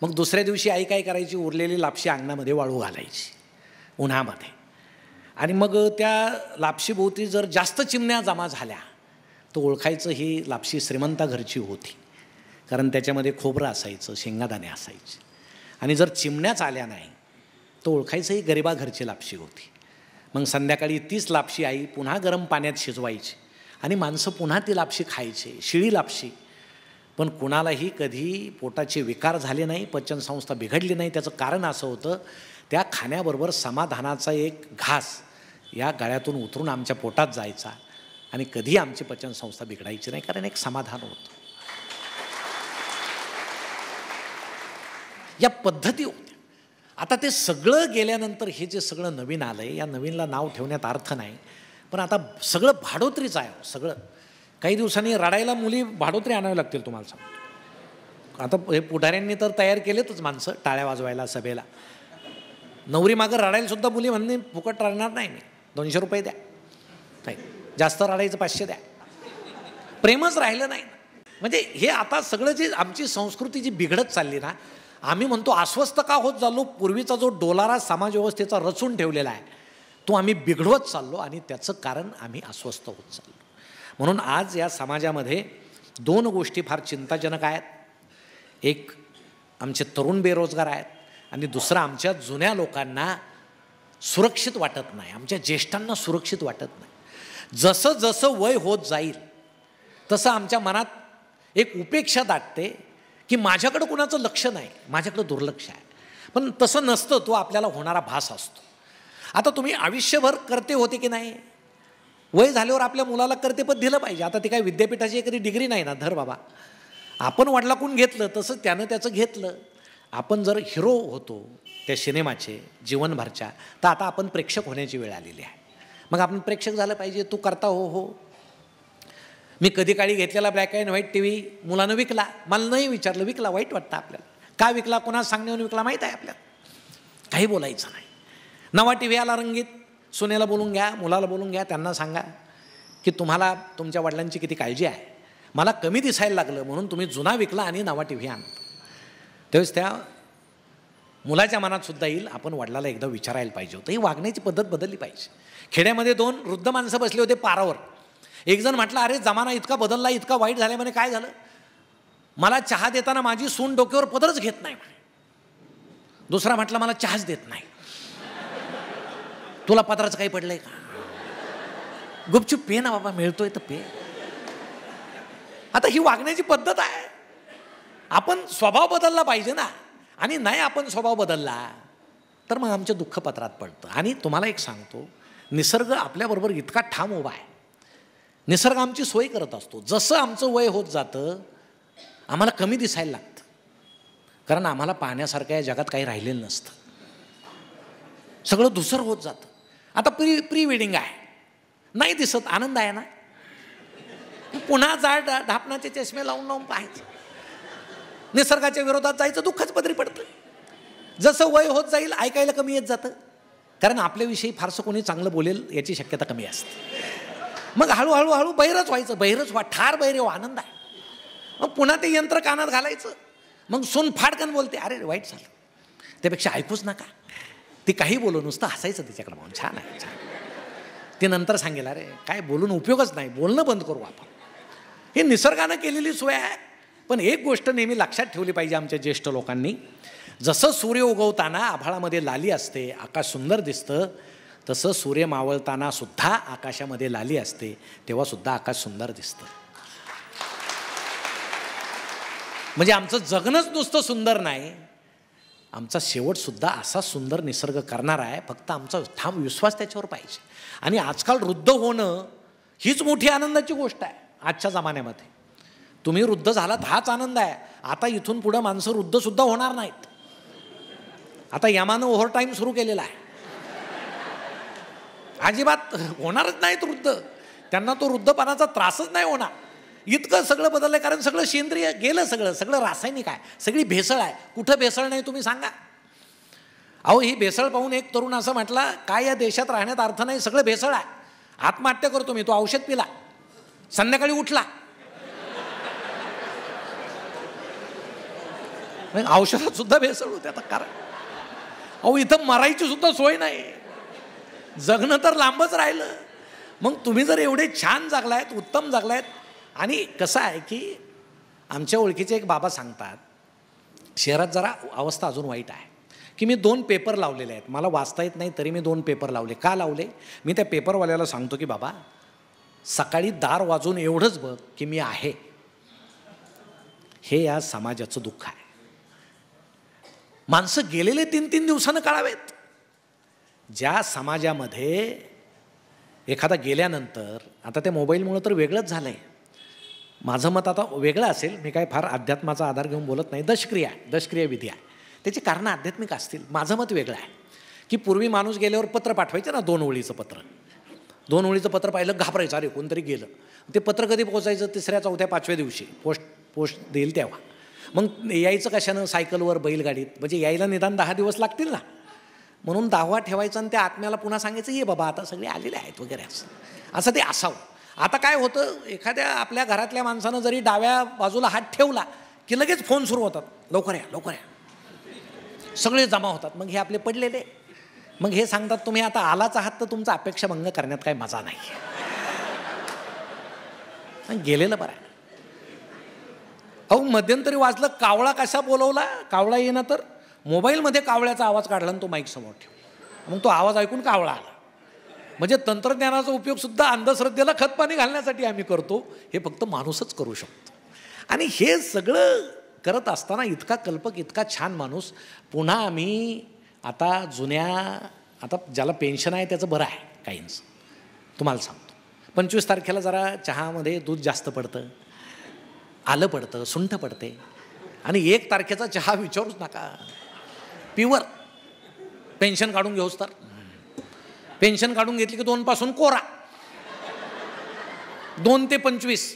मग दुसऱ्या दिवशी आई काय करायची, उरलेली लापशी अंगणामध्ये वाळू घालायची उन्हामध्ये. आणि मग त्या लापशीभोवती जर जास्त चिमण्या जमा झाल्या तर ओळखायचं ही लापशी श्रीमंता घरची होती, कारण त्याच्यामध्ये खोबरं असायचं, शेंगादाणे असायचे. आणि जर चिमण्याच आल्या नाही तर ओळखायचं ही गरिबा घरची लापशी होती. मग संध्याकाळी तीच लापशी आई पुन्हा गरम पाण्यात शिजवायची आणि माणसं पुन्हा ती लापशी खायची, शिळी लापशी. पण कुणालाही कधी पोटाचे विकार झाले नाही, पचनसंस्था बिघडली नाही. त्याचं कारण असं होतं, त्या खाण्याबरोबर समाधानाचा एक घास या गळ्यातून उतरून आमच्या पोटात जायचा आणि कधी आमची पचनसंस्था बिघडायची नाही, कारण एक समाधान होतं. या पद्धती होत्या. आता ते सगळं गेल्यानंतर हे जे सगळं नवीन आलं आहे, या नवीनला नाव ठेवण्यात अर्थ नाही. पण आता सगळं भाडोत्रीच आहे सगळं. काही दिवसांनी रडायला मुली भाडोत्री आणावी लागतील तुम्हाला सांगतो. आता हे पुढाऱ्यांनी तर तयार केलेतच माणसं टाळ्या वाजवायला सभेला. नवरी मागं रडायला सुद्धा मुली म्हणणे फुकट रडणार नाही, मी 200 रुपये द्या, नाही जास्त रडायचं 500 द्या. प्रेमच राहिलं नाही. म्हणजे हे आता सगळं जे आमची संस्कृती जी बिघडत चालली ना, आम्ही म्हणतो अस्वस्थ का होत चाललो. पूर्वीचा जो डोलारा समाजव्यवस्थेचा रचून ठेवलेला आहे तो आम्ही बिघडवत चाललो आणि त्याचं कारण आम्ही अस्वस्थ होत चाललो. म्हणून आज या समाजामध्ये 2 गोष्टी फार चिंताजनक आहेत. एक, आमचे तरुण बेरोजगार आहेत आणि दुसरं, आमच्या जुन्या लोकांना सुरक्षित वाटत नाही, आमच्या ज्येष्ठांना सुरक्षित वाटत नाही. जसं जसं वय होत जाईल तसं आमच्या मनात एक उपेक्षा दाटते की माझ्याकडं कुणाचं लक्ष नाही, माझ्याकडं दुर्लक्ष आहे. पण तसं नसतं, तो आपल्याला होणारा भास असतो. आता तुम्ही आयुष्यभर करते होते की नाही, वय झाल्यावर आपल्या मुलाला कर्तेपद दिलं पाहिजे. आता ती काय विद्यापीठाची एखादी डिग्री नाही ना, धर बाबा. आपण वडिलाकडून घेतलं तसं त्यानं त्याचं घेतलं. आपण जर हिरो होतो त्या सिनेमाचे जीवनभरच्या, तर आता आपण प्रेक्षक होण्याची वेळ आलेली आहे. मग आपण प्रेक्षक झालं पाहिजे. तू करता हो हो. मी कधी काळी घेतलेला ब्लॅक अँड व्हाईट TV मुलानं विकला, मला नाही विचारलं, विकला. वाईट वाटतं आपल्याला. का विकला, कोणा सांगण्यावर विकला माहीत आहे आपल्याला, काही बोलायचं नाही. नवा TV आला रंगीत, सुनेला बोलून घ्या, मुलाला बोलून घ्या, त्यांना सांगा की तुम्हाला तुमच्या वडिलांची किती काळजी आहे, मला कमी दिसायला लागलं म्हणून तुम्ही जुना विकला आणि नवा TV आणता. त्यावेळेस त्या मुलाच्या मनात सुद्धा येईल आपण वडिलाला एकदा विचारायला पाहिजे होतं. ही वागण्याची पद्धत बदलली पाहिजे. खेड्यामध्ये 2 वृद्ध माणसं बसले होते पारावर. एक जण म्हटलं, अरे जमाना इतका बदलला, इतका वाईट झाला. म्हणे काय झालं? मला चहा देताना माझी सून डोक्यावर पदरच घेत नाही म्हणे. दुसरा म्हटलं, मला चहाच देत नाही. तुला पदराचं काही पडलंय का? गुपचूप पे ना बाबा, मिळतोय तर पे. आता ही वागण्याची पद्धत आहे. आपण स्वभाव बदलला पाहिजे ना. आणि नाही आपण स्वभाव बदलला तर मग आमच्या दुःख पत्रात पडतं. आणि तुम्हाला एक सांगतो, निसर्ग आपल्याबरोबर इतका ठाम उभा आहे. निसर्ग आमची सोय करत असतो. जसं आमचं वय होत जातं आम्हाला कमी दिसायला लागतं, कारण आम्हाला पाहण्यासारखं या जगात काही राहिलेलं नसतं. सगळं धुसर होत जातं. आता प्री वेडिंग आहे, नाही दिसत, आनंद आहे ना. पुन्हा जाड ढापणाचे चष्मे लावून लावून पाहायचं. निसर्गाच्या विरोधात जायचं, दुःखच पदरी पडतं. जसं वय होत जाईल ऐकायला कमी येत जातं, कारण आपल्याविषयी फारसं कोणी चांगलं बोलेल याची शक्यता कमी असते. मग हळूहळू हळू बहिरच व्हायचं, बहिरच व्हा, ठार बहिरे हो, आनंद आहे. मग पुन्हा ते यंत्र कानात घालायचं, मग सून फाडकन बोलते, अरे वाईट झालं, त्यापेक्षा ऐकूच नका. ती काही बोलू, नुसतं हसायचं तिच्याकडे पाहून, छान आहे छान. ते नंतर सांगेल, अरे काय बोलून उपयोगच नाही, बोलणं बंद करू आपण. हे निसर्गानं केलेली सोय आहे. पण एक गोष्ट नेहमी लक्षात ठेवली पाहिजे आमच्या ज्येष्ठ लोकांनी, जसं सूर्य उगवताना आभाळामध्ये लाली असते, आकाश सुंदर दिसतं, तसं सूर्य मावळताना सुद्धा आकाशामध्ये लाली असते, तेव्हा सुद्धा आकाश सुंदर दिसतं. म्हणजे आमचं जगणंच नुसतं सुंदर नाही, आमचा शेवटसुद्धा असा सुंदर निसर्ग करणार आहे. फक्त आमचा ठाम विश्वास त्याच्यावर पाहिजे. आणि आजकाल वृद्ध होणं हीच मोठी आनंदाची गोष्ट आहे आजच्या जमान्यामध्ये. तुम्ही वृद्ध झालात हाच आनंद आहे. आता इथून पुढं माणसं वृद्धसुद्धा होणार नाहीत. आता यमानं ओव्हरटाईम सुरू केलेला आहे. अजिबात होणारच नाहीत वृद्ध. त्यांना तो वृद्धपणाचा त्रासच नाही होणार. इतकं सगळं बदललं, कारण सगळं सेंद्रिय गेलं, सगळं रासायनिक आहे, सगळी भेसळ आहे. कुठं भेसळ नाही तुम्ही सांगा. अहो ही भेसळ पाहून एक तरुण असं म्हटला, काय या देशात राहण्यात अर्थ नाही, सगळं भेसळ आहे. आत्महत्या करतो मी. तो औषध पिला, संध्याकाळी उठला, औषधात सुद्धा भेसळ होते. आता कारण अहो इथं मरायची सुद्धा सोय नाही, जगणं तर लांबच राहिलं. मग तुम्ही जर एवढे छान जगलायत, उत्तम जगलायत. आणि कसं आहे की आमच्या ओळखीचे एक बाबा सांगतात, शहरात जरा अवस्था अजून वाईट आहे, की मी 2 पेपर लावलेले आहेत. मला वाचता येत नाही तरी मी 2 पेपर लावले. का लावले? मी त्या पेपरवाल्याला सांगतो की बाबा सकाळी दार वाजून एवढंच बघ की मी आहे. हे या समाजाचं दुःख आहे. माणसं गेलेले 3-3 दिवसानं कळावेत. ज्या समाजामध्ये एखादा गेल्यानंतर, आता त्या मोबाईलमुळं तर वेगळंच झालं आहे. माझं मत आता वेगळं असेल, मी काय फार अध्यात्माचा आधार घेऊन बोलत नाही. दशक्रिया आहे, दशक्रिया विधी आहे, त्याची कारणं आध्यात्मिक असतील. माझं मत वेगळं आहे की पूर्वी माणूस गेल्यावर पत्र पाठवायचं ना, 2 ओळीचं पत्र. 2 ओळीचं पत्र पाहिलं घाबरायचं, अरे कोणतरी गेलं. ते पत्र कधी पोहोचायचं? 3ऱ्या 4थ्या 5व्या दिवशी पोस्ट देईल तेव्हा. मग यायचं कशानं? सायकलवर, बैलगाडीत. म्हणजे यायला निदान 10 दिवस लागतील ना. म्हणून 10वा ठेवायचं आणि त्या आत्म्याला पुन्हा सांगायचं, ये बाबा आता सगळे आलेले आहेत वगैरे, असं ते असावं. आता काय होतं, एखाद्या आपल्या घरातल्या माणसानं जरी डाव्या बाजूला हात ठेवला की लगेच फोन सुरू होतात, लवकर या लवकर या, सगळे जमा होतात. मग हे आपले पडलेले, मग हे सांगतात तुम्ही आता आलाच आहात तर तुमचा अपेक्षाभंग करण्यात काही मजा नाही. गेलेलं बरं आहे. अहो मध्यंतरी वाचलं, कावळा कसा बोलवला, कावळा येईना तर मोबाईलमध्ये कावळ्याचा आवाज काढला आणि तो माईक समोर ठेवला. मग तो आवाज ऐकून कावळा आला. म्हणजे तंत्रज्ञानाचा उपयोग सुद्धा अंधश्रद्धेला खतपाणी घालण्यासाठी आम्ही करतो. हे फक्त माणूसच करू शकतो. आणि हे सगळं करत असताना इतका कल्पक, इतका छान माणूस, पुन्हा आम्ही आता आता ज्याला पेन्शन आहे त्याचं बरं आहे काहींचं. तुम्हाला सांगतो, 25 तारखेला जरा चहामध्ये दूध जास्त पडतं, आलं पडतं, सुंठ पडते. आणि 1 तारखेचा चहा विचारूच नका, प्युअर. पेन्शन काढून घेऊस तर पेन्शन काढून घेतली की 2 पासून कोरा, 2 ते 25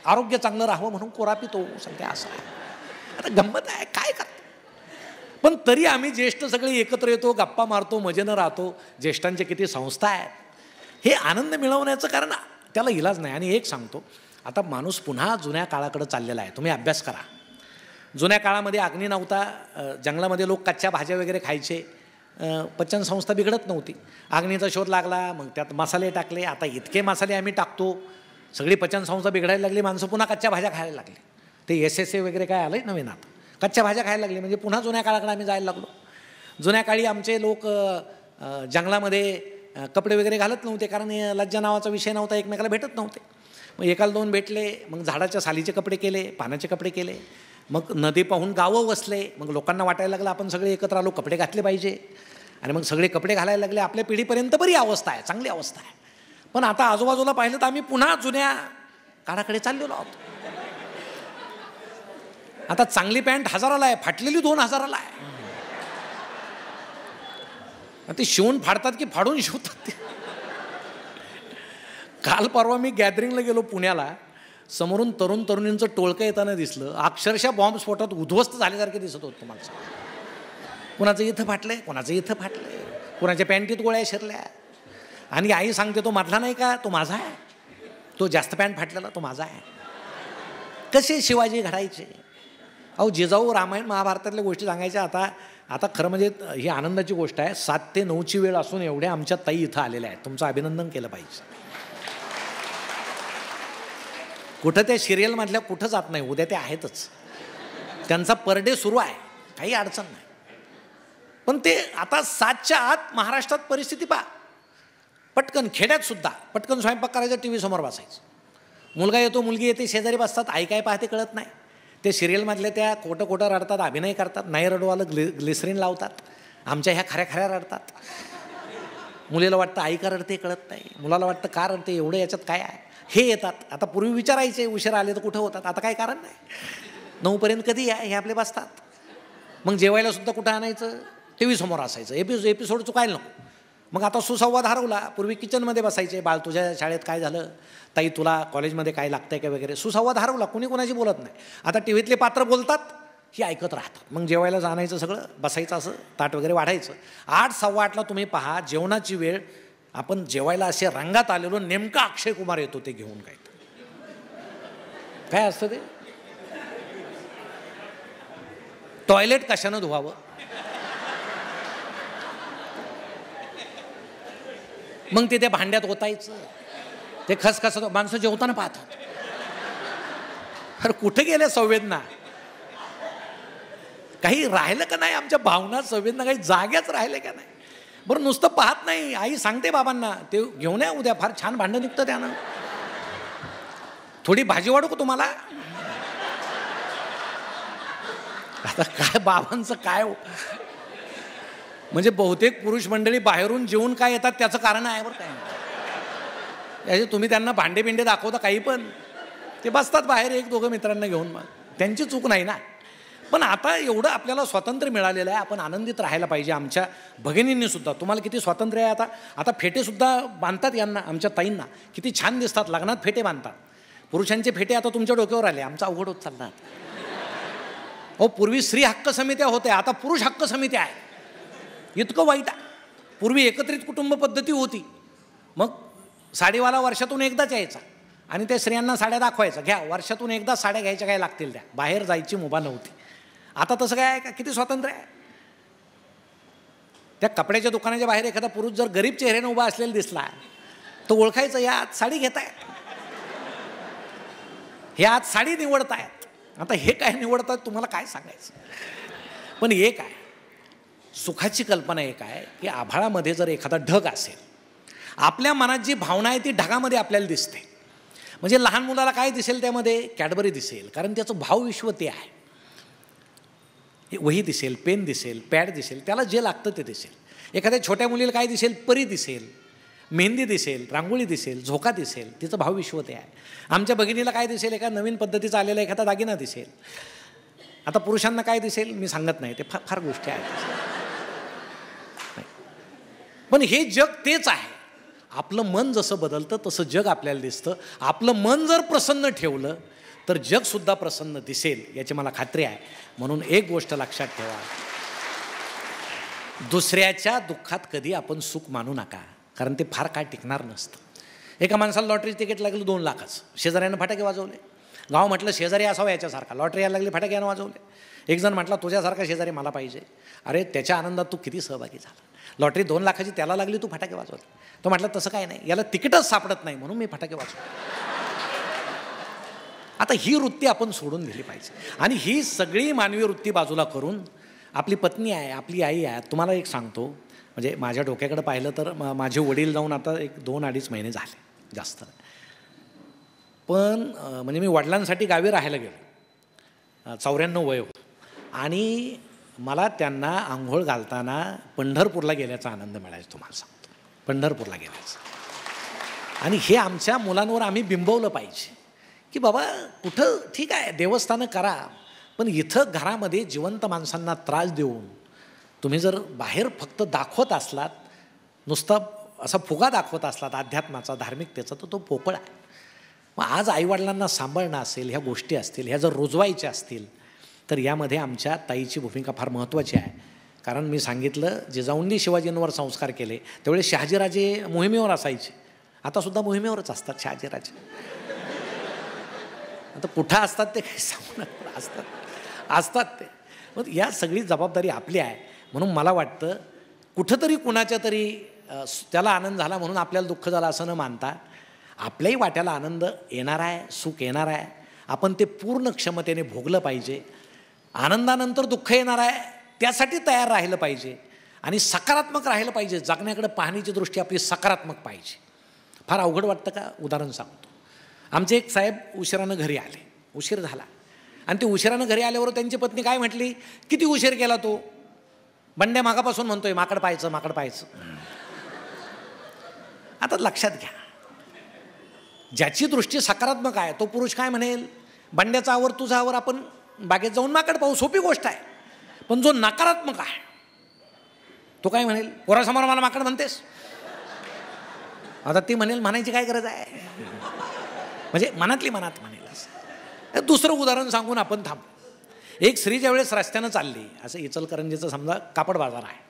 आरोग्य चांगलं राहावं म्हणून कोरा पितो. सध्या असं आहे. आता गंमत आहे, काय करतो. पण तरी आम्ही ज्येष्ठ सगळे एकत्र येतो, गप्पा मारतो, मजेनं राहतो. ज्येष्ठांचे किती संस्था आहेत. हे आनंद मिळवण्याचं कारण त्याला इलाज नाही. आणि एक सांगतो, आता माणूस पुन्हा जुन्या काळाकडे चाललेला आहे. तुम्ही अभ्यास करा. जुन्या काळामध्ये अग्नी नव्हता, जंगलामध्ये लोक कच्च्या भाज्या वगैरे खायचे, पचनसंस्था बिघडत नव्हती. अग्नीचा शोध लागला, मग त्यात मसाले टाकले. आता इतके मसाले आम्ही टाकतो, सगळी पचनसंस्था बिघडायला लागली, माणसं पुन्हा कच्च्या भाज्या खायला लागली. ते SSA वगैरे काय आलं आहे नवीन, आता कच्च्या भाज्या खायला लागली. म्हणजे पुन्हा जुन्या काळाकडे आम्ही जायला लागलो. जुन्या काळी आमचे लोक जंगलामध्ये कपडे वगैरे घालत नव्हते, कारण लज्जा नावाचा विषय नव्हता, एकमेकाला भेटत नव्हते. मग एकाला 2 भेटले, मग झाडाच्या सालीचे कपडे केले, पानाचे कपडे केले. मग नदी पाहून गावं वसले. मग लोकांना वाटायला लागलं आपण सगळे एकत्र आलो, कपडे घातले पाहिजे. आणि मग सगळे कपडे घालायला लागले. आपल्या पिढीपर्यंत बरी अवस्था आहे, चांगली अवस्था आहे. पण आता आजूबाजूला पाहिलं तर आम्ही पुन्हा जुन्या काळाकडे चाललेलो आहोत. आता चांगली पॅन्ट 1000ला आहे, फाटलेली 2000ला आहे. ते शिवून फाडतात की फाडून शिवतात. काल परवा मी गॅदरिंगला गेलो पुण्याला, समोरून तरुण तरुणींचं टोळकं येताना दिसलं. अक्षरशः बॉम्बस्फोटात उद्ध्वस्त झाल्यासारखे दिसत होतं तुम्हाला. कुणाचं इथं फाटलंय, कुणाचं इथं फाटलंय, कुणाच्या पॅन्टीत गोळ्या शिरल्या. आणि आई सांगते तो मधला नाही का, तो माझा आहे. तो जास्त पॅन्ट फाटलेला तो माझा आहे. कसे शिवाजी घडायचे. अहो जिजाऊ रामायण महाभारतातल्या गोष्टी सांगायच्या. आता खरं म्हणजे ही आनंदाची गोष्ट आहे, 7 ते 9ची वेळ असून एवढ्या आमच्या ताई इथं आलेल्या आहेत. तुमचं अभिनंदन केलं पाहिजे. कुठं त्या सिरियलमधल्या कुठं जात नाही, उद्या ते आहेतच. त्यांचा पर डे सुरू आहे, काही अडचण नाही. पण ते आता 7च्या आत महाराष्ट्रात परिस्थिती पहा. पटकन खेड्यात सुद्धा पटकन स्वयंपाक करायचा, टी व्ही समोर बसायचं. मुलगा येतो, मुलगी येते, शेजारी बसतात, आई काय पाहते कळत नाही. ते सिरियलमधले त्या खोटं रडतात, अभिनय करतात, नाही रडवालं ग्लिसरीन लावतात. आमच्या ह्या खऱ्या रडतात. मुलीला वाटतं आई का रडते कळत नाही, मुलाला वाटतं का रडते, एवढं याच्यात काय आहे. हे येतात. आता पूर्वी विचारायचे, उशिरा आले तर कुठं होतात, आता काय कारण नाही. 9पर्यंत कधी आहे हे आपले बसतात. मग जेवायला सुद्धा कुठं आणायचं, टी व्ही समोर असायचं. एपिसोड चुकायला नको. मग आता सुसंवाद हरवला. पूर्वी किचनमध्ये बसायचे, बाळ तुझ्या शाळेत काय झालं, ताई तुला कॉलेजमध्ये काय लागतंय का वगैरे. सुसंवाद हरवला, कुणी कोणाशी बोलत नाही. आता टी व्हीतले पात्र बोलतात, ही ऐकत राहतात. मग जेवायला जाणायचं, सगळं बसायचं, असं ताट वगैरे वाढायचं. 8, 8:15ला तुम्ही पहा जेवणाची वेळ. आपण जेवायला असे रंगात आलेलो, नेमका अक्षय कुमार येतो ते घेऊन. काय असतं ते, टॉयलेट कशानं धुवावं, मग ते भांड्यात ओतायचं, ते खसखसत. माणसं जेवताना पाहतात. अरे कुठे गेल्या संवेदना, काही राहिलं का नाही आमच्या भावना, संवेदना काही जाग्याच राहिले का नाही. बरं नुसतं पाहत नाही, आई सांगते बाबांना ते घेऊन या उद्या, फार छान भांडं निघतं त्यानं, थोडी भाजी वाढू का तुम्हाला. आता काय बाबांचं काय, म्हणजे बहुतेक पुरुष मंडळी बाहेरून जेवून काय येतात त्याचं कारण आहे बरं काय. तुम्ही त्यांना भांडे बिंडे दाखवता काही पण, ते बसतात बाहेर 1-2 मित्रांना घेऊन. मग त्यांची चूक नाही ना. पण आता एवढं आपल्याला स्वातंत्र्य मिळालेलं आहे, आपण आनंदित राहायला पाहिजे. आमच्या भगिनींनी सुद्धा, तुम्हाला किती स्वातंत्र्य आहे. आता फेटेसुद्धा बांधतात यांना, आमच्या ताईंना किती छान दिसतात, लग्नात फेटे बांधतात. पुरुषांचे फेटे आता तुमच्या डोक्यावर आले, आमचा अवघड होत चालला. हो, पूर्वी स्त्री हक्क समित्या होत्या, आता पुरुष हक्क समित्या आहे. इतकं वाईट आहे. पूर्वी एकत्रित कुटुंब पद्धती होती. मग साडीवाला वर्षातून एकदाच यायचा आणि त्या स्त्रियांना साड्या दाखवायचा, घ्या वर्षातून एकदा साड्या घ्यायच्या, काय लागतील त्या. बाहेर जायची मुभा नव्हती. आता तसं काय आहे का, किती स्वातंत्र्य आहे. त्या कपड्याच्या दुकानाच्या बाहेर एखादा पुरुष जर गरीब चेहऱ्याने उभा असलेला दिसला तर ओळखायचं, या आत साडी घेतायत, हे आत साडी निवडतायत. आता हे काय निवडतात तुम्हाला काय सांगायचं. पण एक आहे, सुखाची कल्पना एक आहे की आभाळामध्ये जर एखादा ढग असेल, आपल्या मनात जी भावना आहे ती ढगामध्ये आपल्याला दिसते. म्हणजे लहान मुलाला काय दिसेल त्यामध्ये, कॅडबरी दिसेल, कारण त्याचं भावविश्व ते आहे. वही दिसेल, पेन दिसेल, पॅड दिसेल, त्याला जे लागतं ते दिसेल. एखाद्या छोट्या मुलीला काय दिसेल, परी दिसेल, मेहंदी दिसेल, रांगोळी दिसेल, झोका दिसेल, तिचं भावविश्व ते आहे. आमच्या भगिनीला काय दिसेल, एका नवीन पद्धतीचा आलेला एखादा दागिना दिसेल. आता पुरुषांना काय दिसेल मी सांगत नाही, ते फार गोष्टी आहेत. पण हे जग तेच आहे. आपलं मन जसं बदलतं तसं जग आपल्याला दिसतं. आपलं मन जर प्रसन्न ठेवलं तर जगसुद्धा प्रसन्न दिसेल, याची मला खात्री आहे. म्हणून एक गोष्ट लक्षात ठेवा, दुसऱ्याच्या दुःखात कधी आपण सुख मानू नका, कारण ते फार काय टिकणार नसतं. एका माणसाला लॉटरी तिकीट लागलं 2 लाखाचं, शेजाऱ्यानं फटाके वाजवले. गाव म्हटलं शेजारी असावं याच्यासारखा, लॉटरी यायला लागली, फटाक्यानं वाजवले. एक जण म्हटला तुझ्यासारखा शेजारी मला पाहिजे. अरे त्याच्या आनंदात तू किती सहभागी झाला. लॉटरी 2 लाखाची त्याला लागली, तू फटाके वाजवले. तो म्हटला तसं काय नाही, याला तिकीटच सापडत नाही म्हणून मी फटाके वाजवले. आता ही वृत्ती आपण सोडून दिली पाहिजे. आणि ही सगळी मानवी वृत्ती बाजूला करून, आपली पत्नी आहे, आपली आई आहे. तुम्हाला एक सांगतो, म्हणजे माझ्या डोक्याकडे पाहिलं तर माझे वडील जाऊन आता 2-2.5 महिने झाले, जास्त. पण म्हणजे मी वडिलांसाठी गावी राहायला गेलो, 94 वय होतं. आणि मला त्यांना आंघोळ घालताना पंढरपूरला गेल्याचा आनंद मिळायचा. तुम्हाला सांगतो, पंढरपूरला गेल्याचा. आणि हे आमच्या मुलांवर आम्ही बिंबवलं पाहिजे की बाबा कुठं ठीक आहे देवस्थानं करा, पण इथं घरामध्ये जिवंत माणसांना त्रास देऊन तुम्ही जर बाहेर फक्त दाखवत असलात, नुसता असा फुगा दाखवत असलात अध्यात्माचा, धार्मिकतेचा, तर तो पोकळ आहे. मग आज आईवडिलांना सांभाळणं असेल, ह्या गोष्टी असतील, ह्या जर रुजवायच्या असतील तर यामध्ये आमच्या ताईची भूमिका फार महत्त्वाची आहे. कारण मी सांगितलं, जिजाऊंनी शिवाजींवर संस्कार केले त्यावेळी शहाजीराजे मोहिमेवर असायचे आता सुद्धा मोहिमेवरच असतात शहाजीराजे. आता कुठं असतात ते काही सांगू नका, असतात ते. मग या सगळी जबाबदारी आपली आहे. म्हणून मला वाटतं कुठंतरी कुणाच्या तरी त्याला आनंद झाला म्हणून आपल्याला दुःख झालं असं न मानता आपल्याही वाट्याला आनंद येणार आहे, सुख येणार आहे, आपण ते पूर्ण क्षमतेने भोगलं पाहिजे. आनंदानंतर दुःख येणार आहे त्यासाठी तयार राहिलं पाहिजे आणि सकारात्मक राहिलं पाहिजे. जगण्याकडे पाहण्याची दृष्टी आपली सकारात्मक पाहिजे. फार अवघड वाटतं का? उदाहरण सांगतो. आमचे एक साहेब उशिरानं घरी आले, उशीर झाला आणि ते उशिरानं घरी आल्यावर त्यांची पत्नी काय म्हटली, किती उशीर केला तो? बंड्या मागापासून म्हणतोय माकड पाहायचं, माकड पाहायचं. आता लक्षात घ्या, ज्याची दृष्टी सकारात्मक आहे तो पुरुष काय म्हणेल, बंड्याचा आवर तुझा आवर, आपण बागेत जाऊन माकड पाहू, सोपी गोष्ट आहे. पण जो नकारात्मक आहे तो काय म्हणेल, पोरासमोर मला माकड म्हणतेस. आता ती म्हणेल म्हणायची काय गरज आहे, म्हणजे मनातली मनात म्हणेल असं. दुसरं उदाहरण सांगून आपण थांबू. एक स्त्री ज्यावेळेस रस्त्यानं चालली, असं इचलकरंजीचं समजा कापड बाजार आहे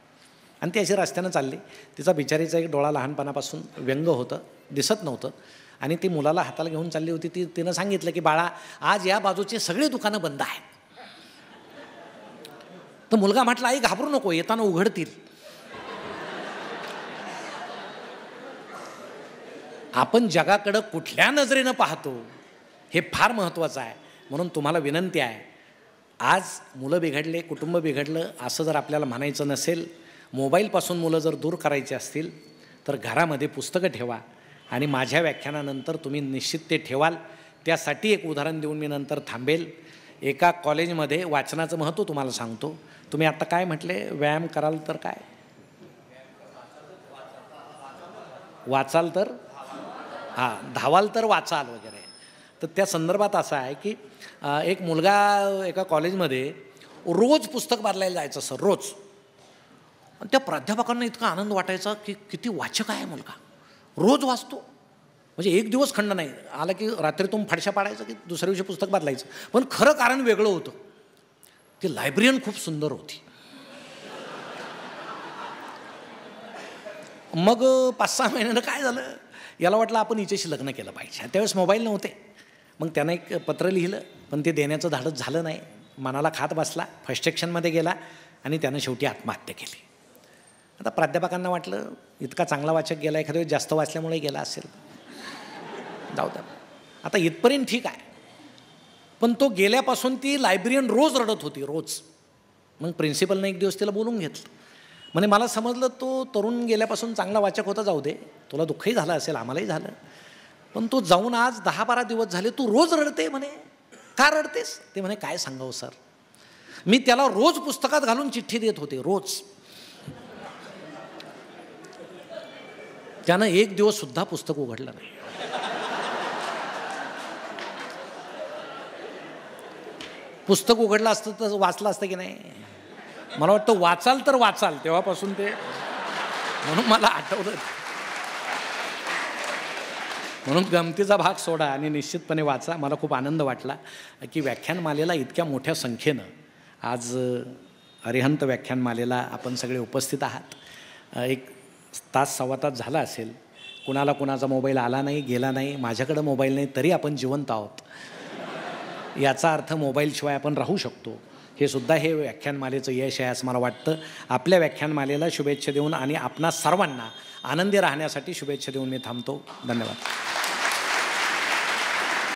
आणि ती अशी रस्त्यानं चालली, तिचा बिचारीचा एक डोळा लहानपणापासून व्यंग होतं, दिसत नव्हतं आणि ती मुलाला हाताला घेऊन चालली होती. तिनं सांगितलं की बाळा आज या बाजूची सगळी दुकानं बंद आहेत. तर मुलगा म्हटला आई घाबरू नको, येताना उघडतील. आपण जगाकडं कुठल्या नजरेनं पाहतो हे फार महत्त्वाचं आहे. म्हणून तुम्हाला विनंती आहे, आज मुलं बिघडले, कुटुंब बिघडलं असं जर आपल्याला म्हणायचं नसेल, मोबाईलपासून मुलं जर दूर करायची असतील तर घरामध्ये पुस्तकं ठेवा आणि माझ्या व्याख्यानानंतर तुम्ही निश्चित ते ठेवाल. त्यासाठी एक उदाहरण देऊन मी नंतर थांबेल. एका कॉलेजमध्ये वाचनाचं महत्त्व तुम्हाला सांगतो. तुम्ही आत्ता काय म्हटले, व्यायाम कराल तर काय, वाचाल तर धावाल तर वाचाल वगैरे. तर त्या संदर्भात असं आहे की एक मुलगा एका कॉलेजमध्ये रोज पुस्तक बदलायला जायचं सर, रोज. आणि त्या प्राध्यापकांना इतका आनंद वाटायचा की किती वाचक आहे मुलगा, रोज वाचतो. म्हणजे एक दिवस खंड नाही आला की रात्रीतून फाडशा पाडायचं की दुसऱ्या दिवशी पुस्तक बदलायचं. पण खरं कारण वेगळं होतं, ती लायब्ररीयन खूप सुंदर होती. मग 5-6 महिन्यानं काय झालं, याला वाटलं आपण हिच्याशी लग्न केलं पाहिजे. त्यावेळेस मोबाईल नव्हते. मग त्यानं एक पत्र लिहिलं, पण ते देण्याचं धाडस झालं नाही. मनाला खात बसला, फ्रस्ट्रेशनमध्ये गेला आणि त्यानं शेवटी आत्महत्या केली. आता प्राध्यापकांना वाटलं इतका चांगला वाचक गेला, एखाद्या वेळेस जास्त वाचल्यामुळे गेला असेल, जाऊ द्या. आता इथपर्यंत ठीक आहे, पण तो गेल्यापासून ती लायब्ररीयन रोज रडत होती, रोज. मग प्रिन्सिपलने एक दिवस तिला बोलून घेतलं. म्हणजे मला समजलं तो तरुण गेल्यापासून चांगला वाचक होता, जाऊ दे, तुला दुःखही झालं असेल, आम्हालाही झालं, पण तू जाऊन आज 10-12 दिवस झाले तू रोज रडते. म्हणे का रडतेस? ते म्हणे काय सांगावं सर, मी त्याला रोज पुस्तकात घालून चिठ्ठी देत होते, रोज. त्यानं एक दिवस सुद्धा पुस्तक उघडलं नाही. पुस्तक उघडलं असतं तर वाचलं असतं की नाही? मला वाटतं वाचाल तर वाचाल, तेव्हापासून ते, म्हणून मला आठवलं. म्हणून गमतीचा भाग सोडा आणि निश्चितपणे वाचा. मला खूप आनंद वाटला की व्याख्यानमालेला इतक्या मोठ्या संख्येनं आज अरिहंत व्याख्यानमालेला आपण सगळे उपस्थित आहात. एक तास सव्वा तास झाला असेल, कुणाला कुणाचा मोबाईल आला नाही, गेला नाही, माझ्याकडं मोबाईल नाही, तरी आपण जिवंत आहोत. याचा अर्थ मोबाईलशिवाय आपण राहू शकतो. हे सुद्धा हे व्याख्यानमालेचं यश आहे असं मला वाटतं. आपल्या व्याख्यानमालेला शुभेच्छा देऊन आणि आपणा सर्वांना आनंदी राहण्यासाठी शुभेच्छा देऊन मी थांबतो. धन्यवाद.